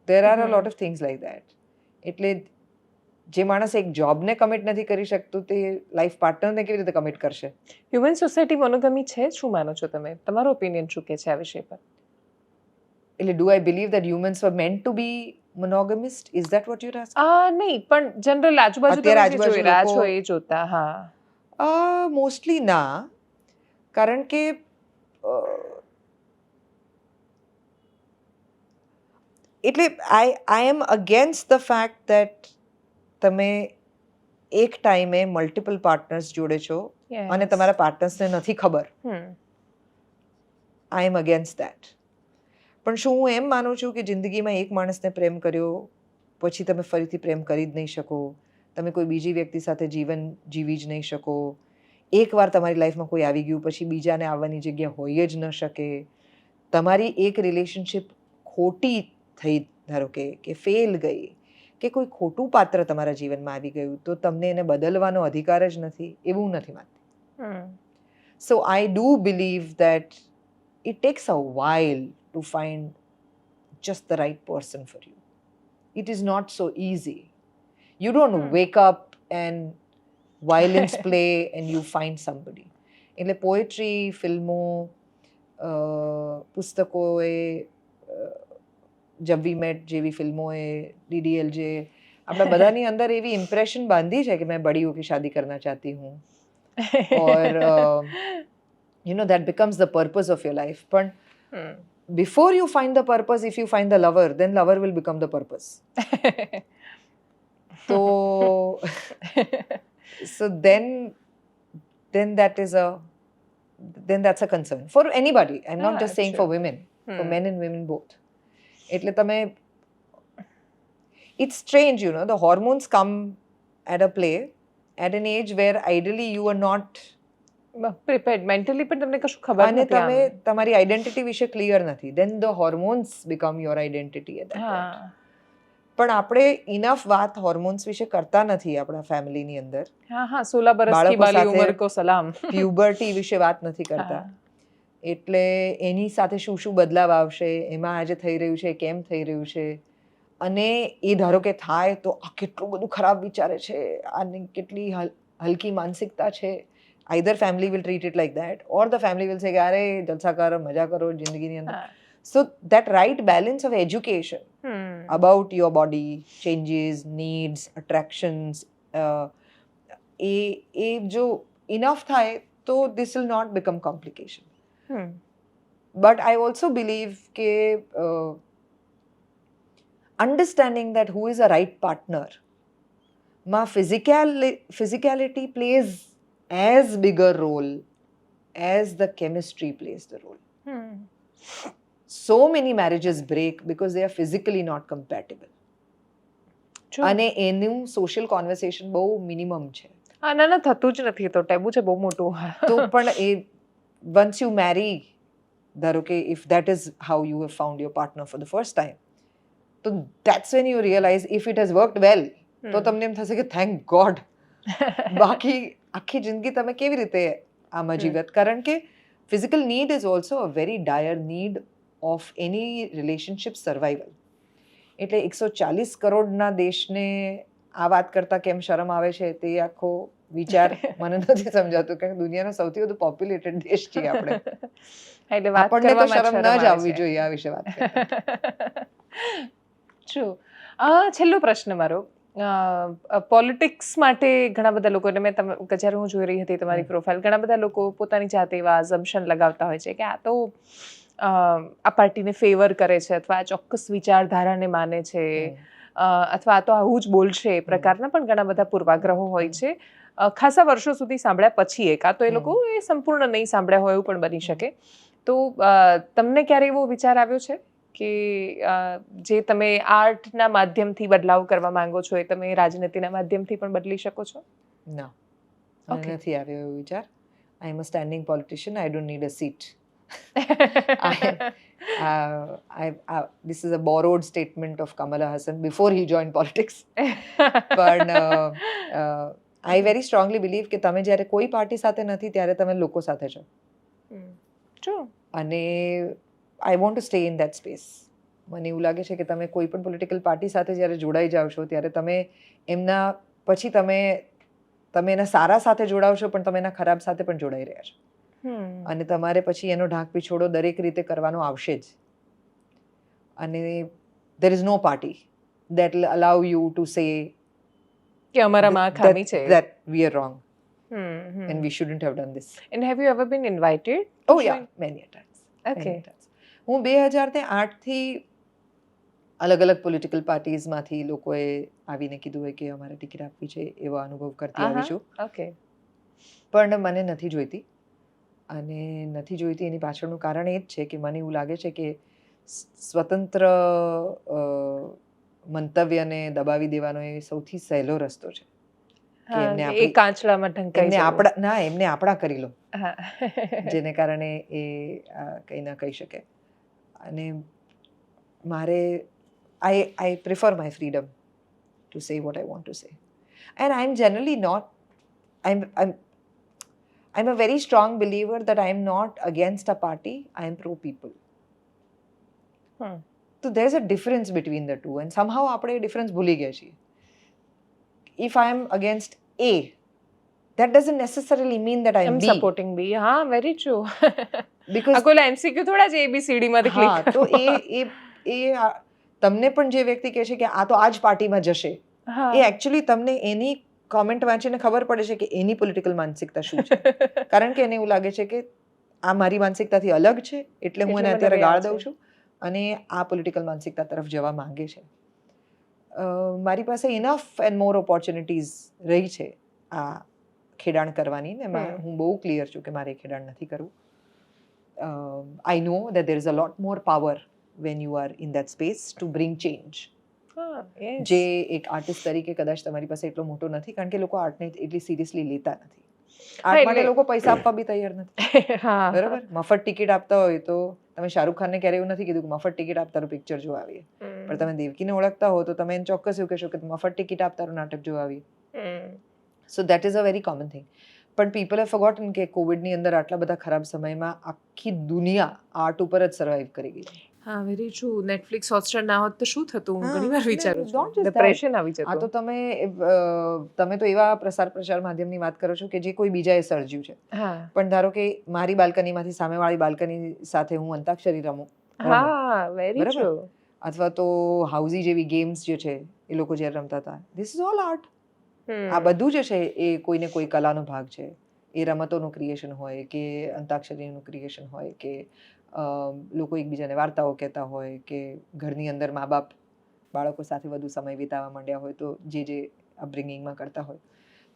there are a lot of things like that. એટલે જે માણસ એક જોબને કમિટ નથી કરી શકતું, તે લાઈફ પાર્ટનરને કેવી રીતે કમિટ કરશે? હ્યુમન સોસાયટી મોનોગમી છે, શું માનો છો તમે? તમારો ઓપિનિયન શું કે છે આ વિષય પર? એટલે do I believe that humans were meant to be monogamist? Is that what you are asking? નહીં, પણ જનરલ આજુબાજુ તમે જે જોઈ રહ્યા છો એ જોતા. હા, મોસ્ટલી ના, કારણ કે એટલે આઈ એમ અગેન્સ્ટ ધ ફેક્ટ દેટ તમે એક ટાઈમે મલ્ટિપલ પાર્ટનર્સ જોડે છો અને તમારા પાર્ટનર્સને નથી ખબર. આઈ એમ અગેન્સ્ટ દેટ. પણ શું હું એમ માનું છું કે જિંદગીમાં એક માણસને પ્રેમ કર્યો પછી તમે ફરીથી પ્રેમ કરી જ નહીં શકો, તમે કોઈ બીજી વ્યક્તિ સાથે જીવન જીવી જ નહીં શકો, એકવાર તમારી લાઈફમાં કોઈ આવી ગયું પછી બીજાને આવવાની જગ્યા હોય જ ન શકે, તમારી એક રિલેશનશિપ ખોટી થઈ, ધારો કે ફેલ ગઈ, કે કોઈ ખોટું પાત્ર તમારા જીવનમાં આવી ગયું, તો તમને એને બદલવાનો અધિકાર જ નથી, એવું નથી માનતી. So I do believe that it takes a while to find just the right person for you. It is not so easy. You don't wake up and violins play and you find somebody. એટલે poetry, ફિલ્મો, પુસ્તકોએ, જબ વી mat જેવી ફિલ્મોએ, DDLJ, આપણા બધાની અંદર એવી impression બાંધી છે કે મેં બડીઓ કી શાદી કરના ચાહતી હું, ઓર you know, that becomes the purpose of your life. But before you find the purpose, if you find the lover, then lover will become the purpose. So then that's a concern for anybody. I'm not just saying for women, for men and women both. એટલે તમે, it's strange, you know, the hormones come at a play at an age where ideally you are not prepared mentally, પણ તમને કશું ખબર અને નથી, તમે તમારી આઈડેન્ટિટી વિશે ક્લિયર નથી, then the hormones become your identity at that point. પણ આપણે ઇનફ વાત હોર્મોન્સ વિશે કરતા નથી આપણા ફેમિલીની અંદર. 16 બરસની બાલી ઉંમર કો સલામ. પ્યુબર્ટી વિશે વાત નથી કરતા. એટલે એની સાથે શું શું બદલાવ આવશે, એમાં આજે થઈ રહ્યું છે, કેમ થઈ રહ્યું છે, અને એ ધારો કે થાય તો આ કેટલું બધું ખરાબ વિચારે છે, આની કેટલી હલકી માનસિકતા છે. Either family will treat it like that, or the family will say, "Are jalsa kar, maja karo zindagi ni andar." So that right balance of education about your body, changes, needs, attractions, એ જો enough થાય તો this will not become complication. But I also believe કે understanding that who is a right partner, ma physicality plays as bigger role as the chemistry plays the role. So many marriages break because they are physically not compatible. અને એનું social conversation બહુ minimum છે. ના થતું જ નથી, તો ટેબુ છે બહુ મોટું. તો પણ એ વન્સ યુ મેરી, ધારો કે if that is how you have found your partner for the first time, તો that's when you realise if it has worked well, તો તમને એમ થશે કે થેન્ક ગોડ. બાકી આખી જિંદગી તમે કેવી રીતે આમાં જીવત? કારણ કે physical need is also a very dire need of any relationship survival. એટલે 140 કરોડના દેશને આ વાત કરતા કેમ શરમ આવે છે તે આખો વિચાર મને નથી સમજાતું, કારણ કે દુનિયાનો સૌથી વધુ પોપ્યુલેટેડ દેશ છીએ આપણે. એટલે વાત આપણને તો કરવામાં શરમ ન જ આવવી જોઈએ આ વિશે વાત કરતા. ટ્રુ. છેલ્લો પ્રશ્ન મારો, પોલિટિક્સ માટે ઘણા બધા લોકો, મેં જ્યારે હું જોઈ રહી હતી તમારી પ્રોફાઇલ, ઘણા બધા લોકો પોતાની જાતે એવા અઝમ્પશન લગાવતા હોય છે કે આ તો આ પાર્ટીને ફેવર કરે છે, અથવા આ ચોક્કસ વિચારધારાને માને છે, અથવા આ તો આવું જ બોલશે, એ પ્રકારના પણ ઘણા બધા પૂર્વાગ્રહો હોય છે. ખાસા વર્ષો સુધી સાંભળ્યા પછી કાં તો એ લોકો એ સંપૂર્ણ નહીં સાંભળ્યા હોય એવું પણ બની શકે. તો તમને ક્યારે એવો વિચાર આવ્યો છે કે જે તમે આર્ટના માધ્યમથી બદલાવ કરવા માંગો છો એ તમે રાજનીતિના માધ્યમથી પણ બદલી શકો છો? ના, મને નથી આવ્યો એવો વિચાર. I am a standing politician, I don't need a seat. This is a borrowed statement of Kamala Hassan before he joined politics. પણ I very strongly believe કે તમે જ્યારે કોઈ પાર્ટી સાથે નથી ત્યારે તમે લોકો સાથે છો. અને I want to stay in that space. મને એવું લાગે છે કે તમે કોઈ પણ પોલિટિકલ પાર્ટી સાથે જ્યારે જોડાઈ જાઓ છો ત્યારે તમે એમના પછી તમે એના સારા સાથે જોડાવ છો, પણ તમે એના ખરાબ સાથે પણ જોડાઈ રહ્યા છો. અને તમારે પછી એનો ઢાંક પીછોડો દરેક રીતે કરવાનો આવશે જ. અને there is no party that will allow you to say કે અમારામાં ખામી છે, that we are wrong and we shouldn't have done this. And have you ever been invited? Oh yeah, many a times. Okay. હું 2008 થી અલગ અલગ political પાર્ટીઝમાંથી લોકોએ આવીને કીધું હોય કે અમારે ટિકિટ આપવી છે, એવો અનુભવ કરતી આવી છું. Okay. પણ મને નથી જોઈતી. અને નથી જોઈતી એની પાછળનું કારણ એ જ છે કે મને એવું લાગે છે કે સ્વતંત્ર મંતવ્યને દબાવી દેવાનો એ સૌથી સહેલો રસ્તો છે. એ કાચલામાં ઢંકાઈ એમને આપણા કરી લો, જેને કારણે એ કંઈ ના કહી શકે. અને મારે I prefer my freedom to say what I want to say. And I'm generally not, I'm a very strong believer that I'm not against a party, I'm pro people. So there's a difference between the two, and somehow આપણે એ difference ભૂલી ગયા છીએ. If I'm against A, that doesn't necessarily mean that I'm B. supporting B. હા, very true. Because કોઈલા MCQ થોડા જ ABCD માંથી click. હા, તો એ તમને પણ જે વ્યક્તિ કહે છે કે આ તો આ જ પાર્ટીમાં જશે, એ એકચ્યુઅલી તમને એની કોમેન્ટ વાંચીને ખબર પડે છે કે એની પોલિટિકલ માનસિકતા શું છે. કારણ કે એને એવું લાગે છે કે આ મારી માનસિકતાથી અલગ છે, એટલે હું એને અત્યારે ગાળ દઉં છું, અને આ પોલિટિકલ માનસિકતા તરફ જવા માંગે છે. મારી પાસે ઇનફ એન્ડ મોર ઓપોર્ચ્યુનિટીઝ રહી છે આ ખેડાણ કરવાની, ને હું બહુ ક્લિયર છું કે મારે ખેડાણ નથી કરવું. I know that there is a lot more power when you are in that space to bring change. જે એક આર્ટિસ્ટ તરીકે કદાચ તમારી પાસે એટલો મોટો નથી, કારણ કે લોકો આર્ટને એટલી સિરિયસલી લેતા નથી. આર્ટ માટે લોકો પૈસા આપવા બી તૈયાર નથી. બરાબર? મફત ટિકિટ આપતા હોય તો તમે શાહરૂખ ખાનને ક્યારે એવું નથી કીધું કે મફત ટિકિટ આપ તારું પિક્ચર જોવા આવીએ. પણ તમે દેવકીને ઓળખતા હો તો તમે એને ચોક્કસ એવું કહેશો કે મફત ટિકિટ આપ તારું નાટક જોવા આવીએ. So that is a very common thing. પણ પીપલ હેવ ફોરગોટન કે કોવિડની અંદર આટલા બધા ખરાબ સમયમાં આખી દુનિયા આર્ટ ઉપર જ સર્વાઈવ કરી ગઈ. હા, વેરી ટ્રુ. નેટફ્લિક્સ હોટસ્ટાર ના હોત તો શું થતું? હું ઘણીવાર વિચારું છું. ડિપ્રેશન આવી જતું. આ તો તમે તો એવા પ્રચાર માધ્યમની વાત કરો છો કે જે કોઈ બીજાએ સર્જ્યું છે. પણ ધારો કે મારી બાલ્કનીમાંથી સામેવાળી બાલ્કની સાથે હું અંતાક્ષરી રમું. હા, વેરી ટ્રુ. અથવા તો હાઉઝી જેવી ગેમ્સ જે છે એ લોકો જ્યારે રમતા હતા, ધીસ ઇઝ ઓલ આર્ટ. આ બધું જે છે એ કોઈને કોઈ કલાનો ભાગ છે. એ રમતોનું ક્રિએશન હોય કે અંતાક્ષરીનું ક્રિએશન હોય કે લોકો એકબીજાને વાર્તાઓ કહેતા હોય કે ઘરની અંદર મા બાપ બાળકો સાથે વધુ સમય વિતાવવા માંડ્યા હોય તો જે અપબ્રિંગિંગમાં કરતા હોય,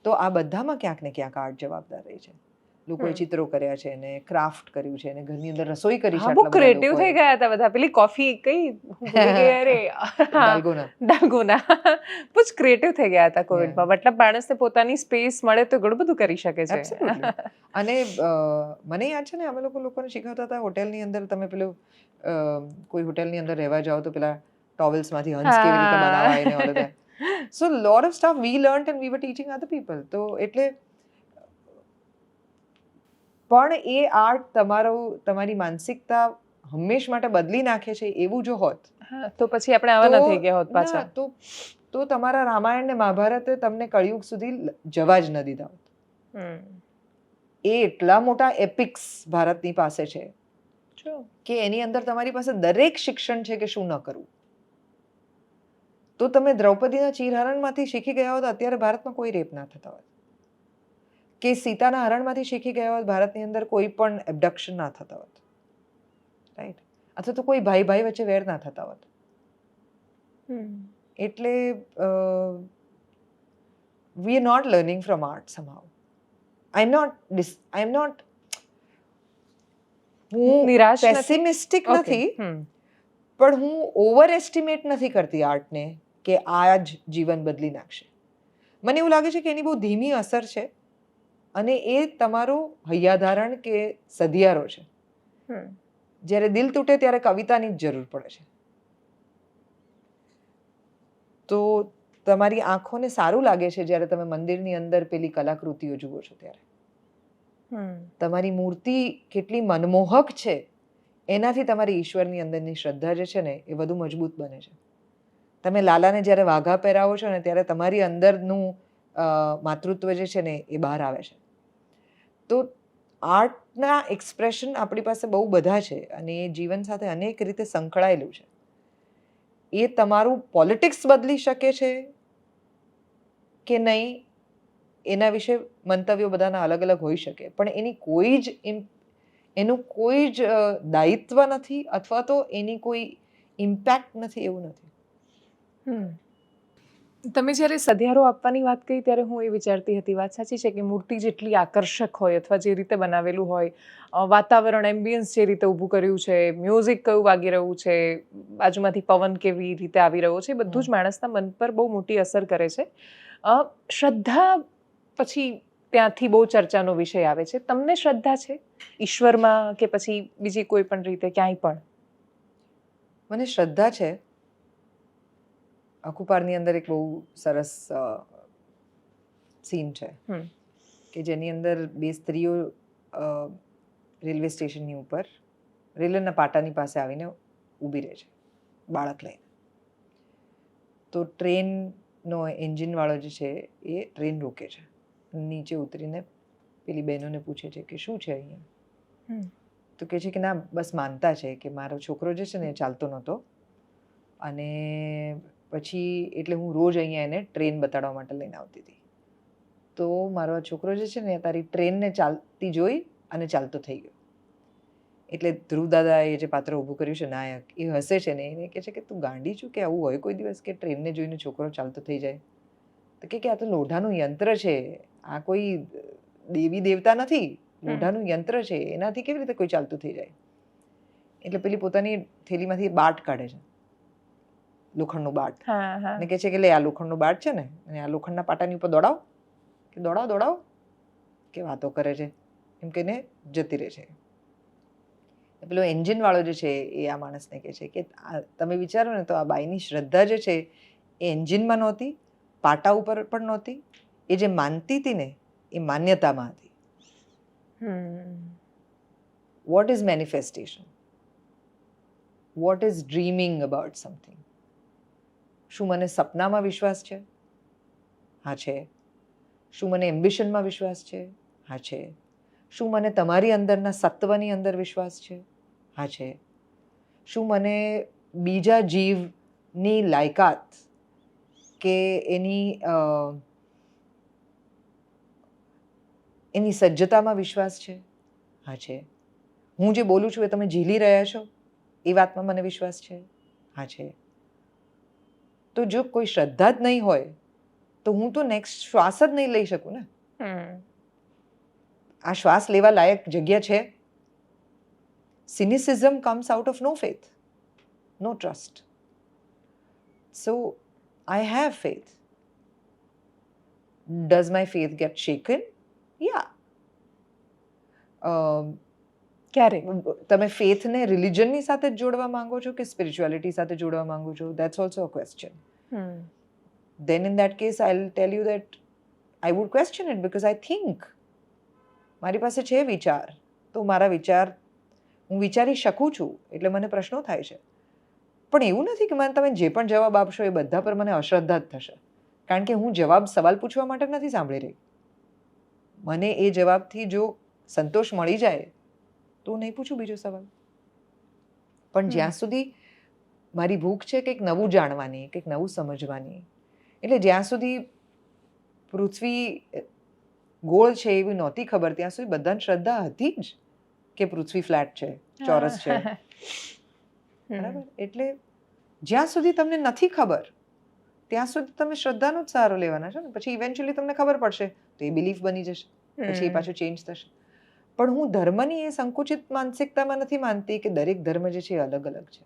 તો આ બધામાં ક્યાંક ને ક્યાંક આર્ટ જવાબદાર રહી છે. લોકોએ ચિત્રો કર્યા છે ને ક્રાફ્ટ કર્યું છે ને ઘરની અંદર રસોઈ કરી છે હા, બહુ આટલા બધા ક્રિએટિવ લોકોએ. થઈ ગયા હતા બધા. પેલી કોફી કઈ હું ભૂલી ગઈ, અરે દાલ્ગોના. ડાલ્ગોના. બહુ જ ક્રિએટિવ થઈ ગયા હતા કોવિડમાં. મતલબ માણસને પોતાની સ્પેસ મળે તો ઘણું બધું કરી શકે છે. Absolutely. અને મને યાદ છે ને અમે લોકોને શીખવતા હતા હોટેલની અંદર તમે પેલું કોઈ હોટેલની અંદર રહેવા જાઓ તો પેલા ટોવેલ્સમાંથી હંસ કેવી રીતે બનાવાય ને all that. So lot of stuff we learnt and we were teaching other people. તો એટલે પણ એ આર્ટ તમારી માનસિકતા હંમેશ માટે બદલી નાખે છે એવું જો હોત તો પછી આપણે આવા ન થઈ ગયા હોત પાછા. તો તમારા રામાયણ ને મહાભારતે તમને કળિયુગ સુધી જવા જ ન દીધા હોત. એ એટલા મોટા એપિક્સ ભારતની પાસે છે કે એની અંદર તમારી પાસે દરેક શિક્ષણ છે કે શું ન કરવું. તો તમે દ્રૌપદીના ચીરહરણમાંથી શીખી ગયા હોત અત્યારે ભારતમાં કોઈ રેપ ના થતા હોત, કે સીતાના હરણમાંથી શીખી ગયા હોત ભારતની અંદર કોઈ પણ એબડક્શન ના થતા હોત, રાઈટ? અથવા તો કોઈ ભાઈ ભાઈ વચ્ચે વેર ના થતા હોત. એટલે we are not learning from art somehow. I am not હું નિરાશ પેસિમિસ્ટિક નથી, પણ હું ઓવર એસ્ટિમેટ નથી કરતી આર્ટને કે આ જ જીવન બદલી નાખશે. મને એવું લાગે છે કે એની બહુ ધીમી અસર છે અને એ તમારું હૈયાધારણ કે સધિયારો છે. જ્યારે દિલ તૂટે ત્યારે કવિતાની જ જરૂર પડે છે. તો તમારી આંખોને સારું લાગે છે જ્યારે તમે મંદિરની અંદર પેલી કલાકૃતિઓ જુઓ છો ત્યારે. તમારી મૂર્તિ કેટલી મનમોહક છે એનાથી તમારી ઈશ્વરની અંદરની શ્રદ્ધા જે છે ને એ વધુ મજબૂત બને છે. તમે લાલાને જ્યારે વાઘા પહેરાવો છો ને ત્યારે તમારી અંદરનું માતૃત્વ જે છે ને એ બહાર આવે છે. તો આર્ટના એક્સપ્રેશન આપણી પાસે બહુ બધા છે અને એ જીવન સાથે અનેક રીતે સંકળાયેલું છે. એ તમારું પોલિટિક્સ બદલી શકે છે કે નહીં એના વિશે મંતવ્યો બધાના અલગ અલગ હોઈ શકે, પણ એનું કોઈ જ દાયિત્વ નથી અથવા તો એની કોઈ ઇમ્પેક્ટ નથી એવું નથી. તમે જ્યારે સધિયારો આપવાની વાત કરી ત્યારે હું એ વિચારતી હતી, વાત સાચી છે કે મૂર્તિ જેટલી આકર્ષક હોય અથવા જે રીતે બનાવેલું હોય, વાતાવરણ એમ્બિયન્સ જે રીતે ઊભું કર્યું છે, મ્યુઝિક કયું વાગી રહ્યું છે, બાજુમાંથી પવન કેવી રીતે આવી રહ્યો છે, બધું જ માણસના મન પર બહુ મોટી અસર કરે છે. શ્રદ્ધા પછી ત્યાંથી બહુ ચર્ચાનો વિષય આવે છે. તમને શ્રદ્ધા છે ઈશ્વરમાં કે પછી બીજી કોઈ પણ રીતે ક્યાંય પણ? મને શ્રદ્ધા છે. અકુપારની અંદર એક બહુ સરસ સીન છે કે જેની અંદર બે સ્ત્રીઓ રેલવે સ્ટેશનની ઉપર રેલવેના પાટાની પાસે આવીને ઊભી રહે છે બાળક લઈને. તો ટ્રેનનો એન્જિનવાળો જે છે એ ટ્રેન રોકે છે, નીચે ઉતરીને પેલી બહેનોને પૂછે છે કે શું છે અહીંયા? તો કહે છે કે ના બસ માનતા છે કે મારો છોકરો જે છે ને એ ચાલતો નહોતો અને પછી એટલે હું રોજ અહીંયા એને ટ્રેન બતાડવા માટે લઈને આવતી હતી. તો મારો છોકરો જે છે ને તારી ટ્રેનને ચાલતી જોઈ અને ચાલતો થઈ ગયો. એટલે ધ્રુવ દાદાએ જે પાત્ર ઊભું કર્યું છે નાયક, એ હસે છે ને એને કહે છે કે તું ગાંડી છું કે આવું હોય કોઈ દિવસ કે ટ્રેનને જોઈને છોકરો ચાલતો થઈ જાય? તો કે આ તો લોઢાનું યંત્ર છે, આ કોઈ દેવી દેવતા નથી, લોઢાનું યંત્ર છે, એનાથી કેવી રીતે કોઈ ચાલતું થઈ જાય? એટલે પેલી પોતાની થેલીમાંથી બાટ કાઢે છે, લોખંડનું બાટ, અને કહે છે કે લે આ લોખંડનું બાટ છે ને અને આ લોખંડના પાટાની ઉપર દોડાવ, કે દોડાવ કે વાતો કરે છે એમ કહીને જતી રહે છે. પેલો એન્જિન વાળો જે છે એ આ માણસને કહે છે કે તમે વિચારો ને તો આ બાઈની શ્રદ્ધા જે છે એ એન્જિનમાં નહોતી, પાટા ઉપર પણ નહોતી, એ જે માનતી હતી ને એ માન્યતામાં હતી. What is manifestation? What is dreaming about something? શું મને સપનામાં વિશ્વાસ છે? હા છે. શું મને એમ્બિશનમાં વિશ્વાસ છે? હા છે. શું મને તમારી અંદરના સત્વની અંદર વિશ્વાસ છે? હા છે. શું મને બીજા જીવની લાયકાત કે એની સજ્જતામાં વિશ્વાસ છે? હા છે. હું જે બોલું છું એ તમે ઝીલી રહ્યા છો એ વાતમાં મને વિશ્વાસ છે? હા છે. તો જો કોઈ શ્રદ્ધા જ નહીં હોય તો હું તો નેક્સ્ટ શ્વાસ જ નહીં લઈ શકું ને. આ શ્વાસ લેવા લાયક જગ્યા છે? Cynicism comes out of no faith, no trust. So I have faith. Does my faith get shaken? Yeah. ક્યારે? તમે ફેથને રિલિજનની સાથે જ જોડવા માંગો છો કે સ્પિરિચ્યુઆલિટી સાથે જોડવા માંગો છો? That's also a question. Then in that case I'll tell you that I would question it because I think મારી પાસે છે વિચાર, તો મારા વિચાર હું વિચારી શકું છું એટલે મને પ્રશ્નો થાય છે. પણ એવું નથી કે મને તમે જે પણ જવાબ આપશો એ બધા પર મને અશ્રદ્ધા જ થશે, કારણ કે હું સવાલ પૂછવા માટે નથી સાંભળી રહી. મને એ જવાબથી જો સંતોષ મળી જાય તો નહીં પૂછું બીજો સવાલ. પણ જ્યાં સુધી મારી ભૂખ છે કંઈક નવું જાણવાની, કંઈક નવું સમજવાની, એટલે જ્યાં સુધી પૃથ્વી ગોળ છે એવી નહોતી ખબર ત્યાં સુધી બધાને શ્રદ્ધા હતી જ કે પૃથ્વી ફ્લેટ છે, ચોરસ છે. બરાબર? એટલે જ્યાં સુધી તમને નથી ખબર ત્યાં સુધી તમે શ્રદ્ધાનો જ સહારો લેવાના છો ને. પછી ઇવેન્ચ્યુઅલી તમને ખબર પડશે તો એ બિલીફ બની જશે, પછી એ પાછું ચેન્જ થશે. પણ હું ધર્મની એ સંકુચિત માનસિકતામાં નથી માનતી કે દરેક ધર્મ જે છે એ અલગ અલગ છે.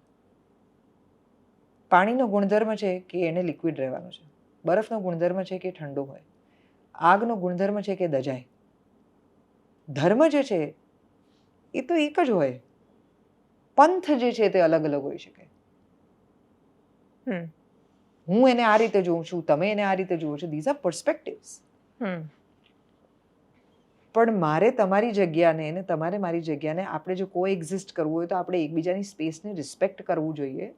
પાણીનો ગુણધર્મ છે કે એને લિક્વિડ રહેવાનું છે, બરફનો ગુણધર્મ છે કે ઠંડો હોય, આગનો ગુણધર્મ છે કે દજાય. ધર્મ જે છે એ તો એક જ હોય, પંથ જે છે તે અલગ અલગ હોઈ શકે. હું એને આ રીતે જોઉં છું, તમે એને આ રીતે જુઓ છો, ધીઝ આર પર્સપેક્ટિવ્સ. પણ મારે તમારી જગ્યાને અને તમારે મારી જગ્યાને આપણે જો કો એક્ઝિસ્ટ કરવું હોય તો આપણે એકબીજાની સ્પેસને રિસ્પેક્ટ કરવું જોઈએ.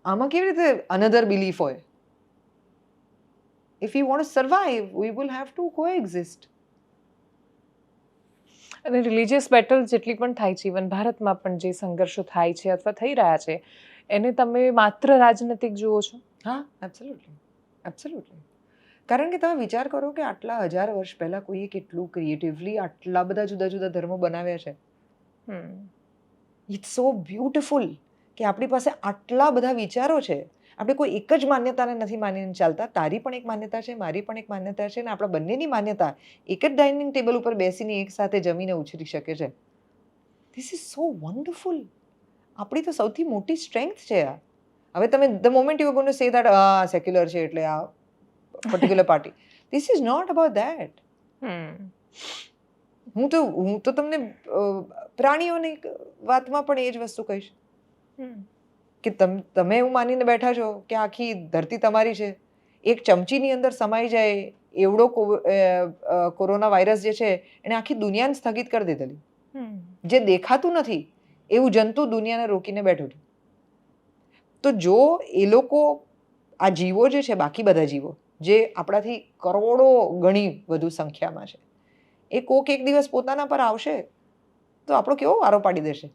આમાં કેવી રીતે અનધર બિલીફ હોય? If you want two survive we will have to કો એક્ઝિસ્ટ. અને રિલિજિયસ બેટલ જેટલી પણ થાય છે, ઇવન ભારતમાં પણ જે સંઘર્ષો થાય છે અથવા થઈ રહ્યા છે, એને તમે માત્ર રાજનૈતિક જુઓ છો? હા, એબ્સોલ્યુટલી, એબ્સોલ્યુટલી. કારણ કે તમે વિચાર કરો કે આટલા 1000 વર્ષ પહેલા કોઈએ કેટલું ક્રિએટિવલી આટલા બધા જુદા જુદા ધર્મો બનાવ્યા છે. ઇટ્સ સો બ્યુટિફુલ કે આપણી પાસે આટલા બધા વિચારો છે. આપણે કોઈ એક જ માન્યતાને નથી માનીને ચાલતા. તારી પણ એક માન્યતા છે, મારી પણ એક માન્યતા છે, અને આપણા બંનેની માન્યતા એક જ ડાઇનિંગ ટેબલ ઉપર બેસીને એક સાથે જમીને ઉછરી શકે છે. This is so wonderful. આપણી તો સૌથી મોટી સ્ટ્રેન્થ છે આ. હવે તમે the moment you going to say that secular છે એટલે આ particular party, this is not about that. હું તો તમને પ્રાણીઓની વાતમાં પણ એ જ વસ્તુ કહીશ કે તમે એવું માનીને બેઠા છો કે આખી ધરતી તમારી છે. એક ચમચીની અંદર સમાઈ જાય એવડો કોરોના વાયરસ જે છે એને આખી દુનિયાને સ્થગિત કરી દીધેલી. જે દેખાતું નથી એવું જંતુ દુનિયાને રોકીને બેઠું હતું. તો જો એ લોકો આ જીવો જે છે, બાકી બધા જીવો જે આપણાથી કરોડો ગણી વધુ સંખ્યામાં છે, એ કોક એક દિવસ પોતાના પર આવશે તો આપણો કેવો વારો પાડી દેશે.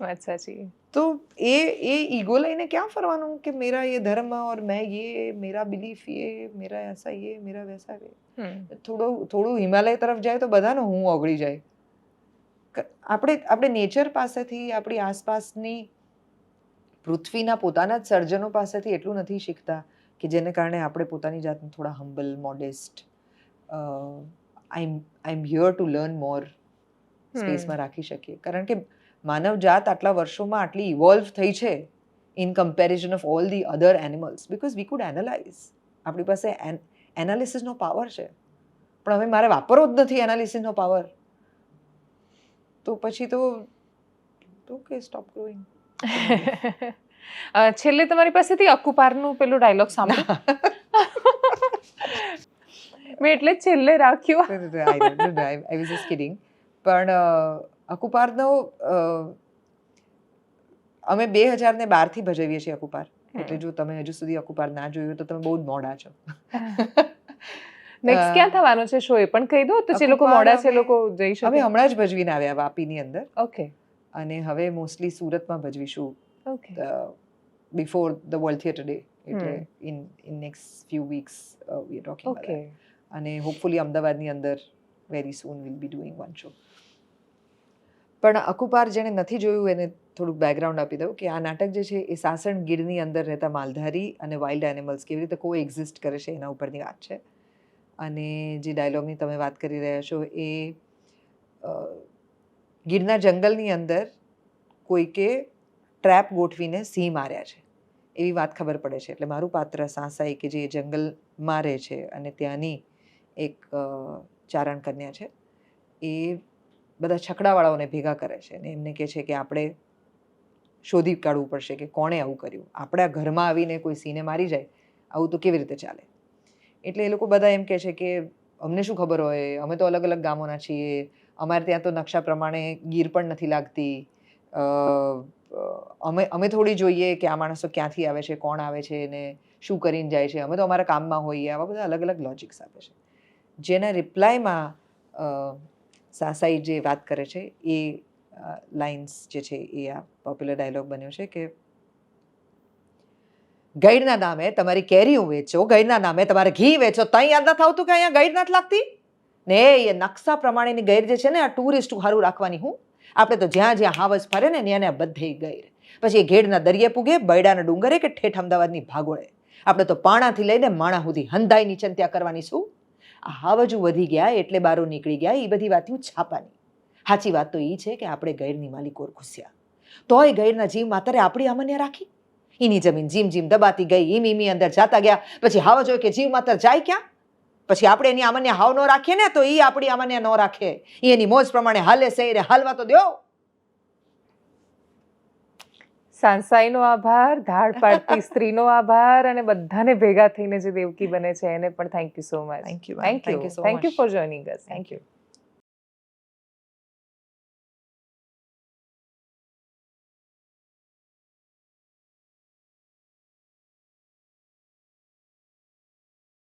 વાત સાચી. તો એ ઈગો લઈને ક્યાં ફરવાનું કે મેરા ये धर्म और मैं ये मेरा बिलीफ ये मेरा ऐसा ये मेरा वैसा ये. થોડું હિમાલય તરફ જાય તો બધાનો હું ઓગળી જાય. આપણે નેચર પાસેથી, આપણી આસપાસની પૃથ્વીના પોતાના જ સર્જનો પાસેથી એટલું નથી શીખતા કે જેને કારણે આપણે પોતાની જાતને થોડા humble, modest, I am here to learn more સ્પેસમાં રાખી શકીએ. કારણ કે માનવ જાત આટલા વર્ષોમાં આટલી ઇવોલ્વ થઈ છે in comparison of all the other animals because we food analyse. આપણી પાસે એનાલિસિસનો પાવર છે, પણ હવે મારે વાપરવો જ નથી એનાલિસિસનો પાવર, તો પછી તો કે સ્ટોપ ગ્રોઈંગ. છેલ્લે તમારી પાસેથી અકુપારનું પેલું ડાયલોગ સાંભળ્યો? મેં એટલે છેલ્લે રાખ્યો. I was just kidding. પણ અકુપારનો અમે 2012 થી ભજવીએ છીએ અકુપાર. એટલે જો તમે હજુ સુધી અકુપાર ના જોયું તો તમે બહુ જ મોડા છો. નેક્સ્ટ ક્યાં થવાનો છે શો એ પણ કહી દો તો જે લોકો મોડા છે લોકો જઈ શકે. અમે હમણાં જ ભજવીને આવ્યા વાપીની અંદર. ઓકે. અને હવે મોસ્ટલી સુરતમાં ભજવીશું. Okay. Before the world theatre day, એટલે in next few weeks we are talking about that. અને હોપફુલી અમદાવાદની અંદર very soon will be doing one show. પણ અકુપાર જેણે નથી જોયું એને થોડુંક બેકગ્રાઉન્ડ આપી દઉં કે આ નાટક જે છે એ સાસણ ગીરની અંદર રહેતા માલધારી અને વાઇલ્ડ એનિમલ્સ કેવી રીતે કો એક્ઝિસ્ટ કરે છે એના ઉપરની વાત છે. અને જે ડાયલોગની તમે વાત કરી રહ્યા છો એ ગીરના જંગલની અંદર કોઈકે ટ્રેપ ગોઠવીને સિંહ માર્યા છે એવી વાત ખબર પડે છે. એટલે મારું પાત્ર સાંસાઈ કે જે જંગલમાં રહે છે અને ત્યાંની એક ચારણ કન્યા છે, એ બધા છકડાવાળાઓને ભેગા કરે છે અને એમને કહે છે કે આપણે શોધી કાઢવું પડશે કે કોણે આવું કર્યું. આપણા ઘરમાં આવીને કોઈ સિંહને મારી જાય, આવું તો કેવી રીતે ચાલે? એટલે એ લોકો બધા એમ કહે છે કે અમને શું ખબર હોય, અમે તો અલગ અલગ ગામોના છીએ, અમારે ત્યાં તો નકશા પ્રમાણે ગીર પણ નથી લાગતી, અમે થોડી જોઈએ કે આ માણસો ક્યાંથી આવે છે, કોણ આવે છે ને શું કરીને જાય છે, અમે તો અમારા કામમાં હોઈએ. આવા બધા અલગ અલગ લોજિક્સ આપે છે. જેના રિપ્લાયમાં સાસાઈ જે વાત કરે છે એ લાઇન્સ જે છે એ આ પોપ્યુલર ડાયલોગ બન્યો છે કે ગઈડના નામે તમારી કેરીઓ વેચો, ગઈડના નામે તમારે ઘી વેચો, ત્યાં યાદ નથી આવતું કે અહીંયા ગઈડ નથી લાગતી ને? એ નકશા પ્રમાણેની ગઈડ જે છે ને આ ટુરિસ્ટ સારું રાખવાની. હું આપણે તો જ્યાં જ્યાં હાવસ ફરે ને ત્યાં બધે ગઈડ. પછી એ ઘેડના દરિયે પૂગે, બૈડાના ડુંગરે કે ઠેઠ અમદાવાદની ભાગોળે. આપણે તો પાણાથી લઈને માણા સુધી હંધાઈની ચંત્યા કરવાની. શું આ હાવજુ વધી ગયા એટલે બારો નીકળી ગયા, એ બધી વાતો છાપાની. સાચી વાત તો એ છે કે આપણે ગઈડની માલિકોર ઘૂસ્યા, તોય ગઈડના જીવ માતરે આપણી અમન્ય રાખી. એની જમીન જીમ જીમ દબાતી ગઈ, ઈમી અંદર જાતા ગયા. પછી હાવજ હોય કે જીવ માતર જાય ક્યાં? પછી આપણે એની અમન્ય હાવ ન રાખીએ ને તો એ આપણી અમન્ય ન રાખે. એની મોજ પ્રમાણે હાલે છે એને હાલવા તો દો. સાંસાઈનો આભાર, ધાડ પાડતી સ્ત્રીનો આભાર અને બધાને ભેગા થઈને જે દેવકી બને છે એને પણ thank you so much. Thank you. Thank you for joining us. Thank you.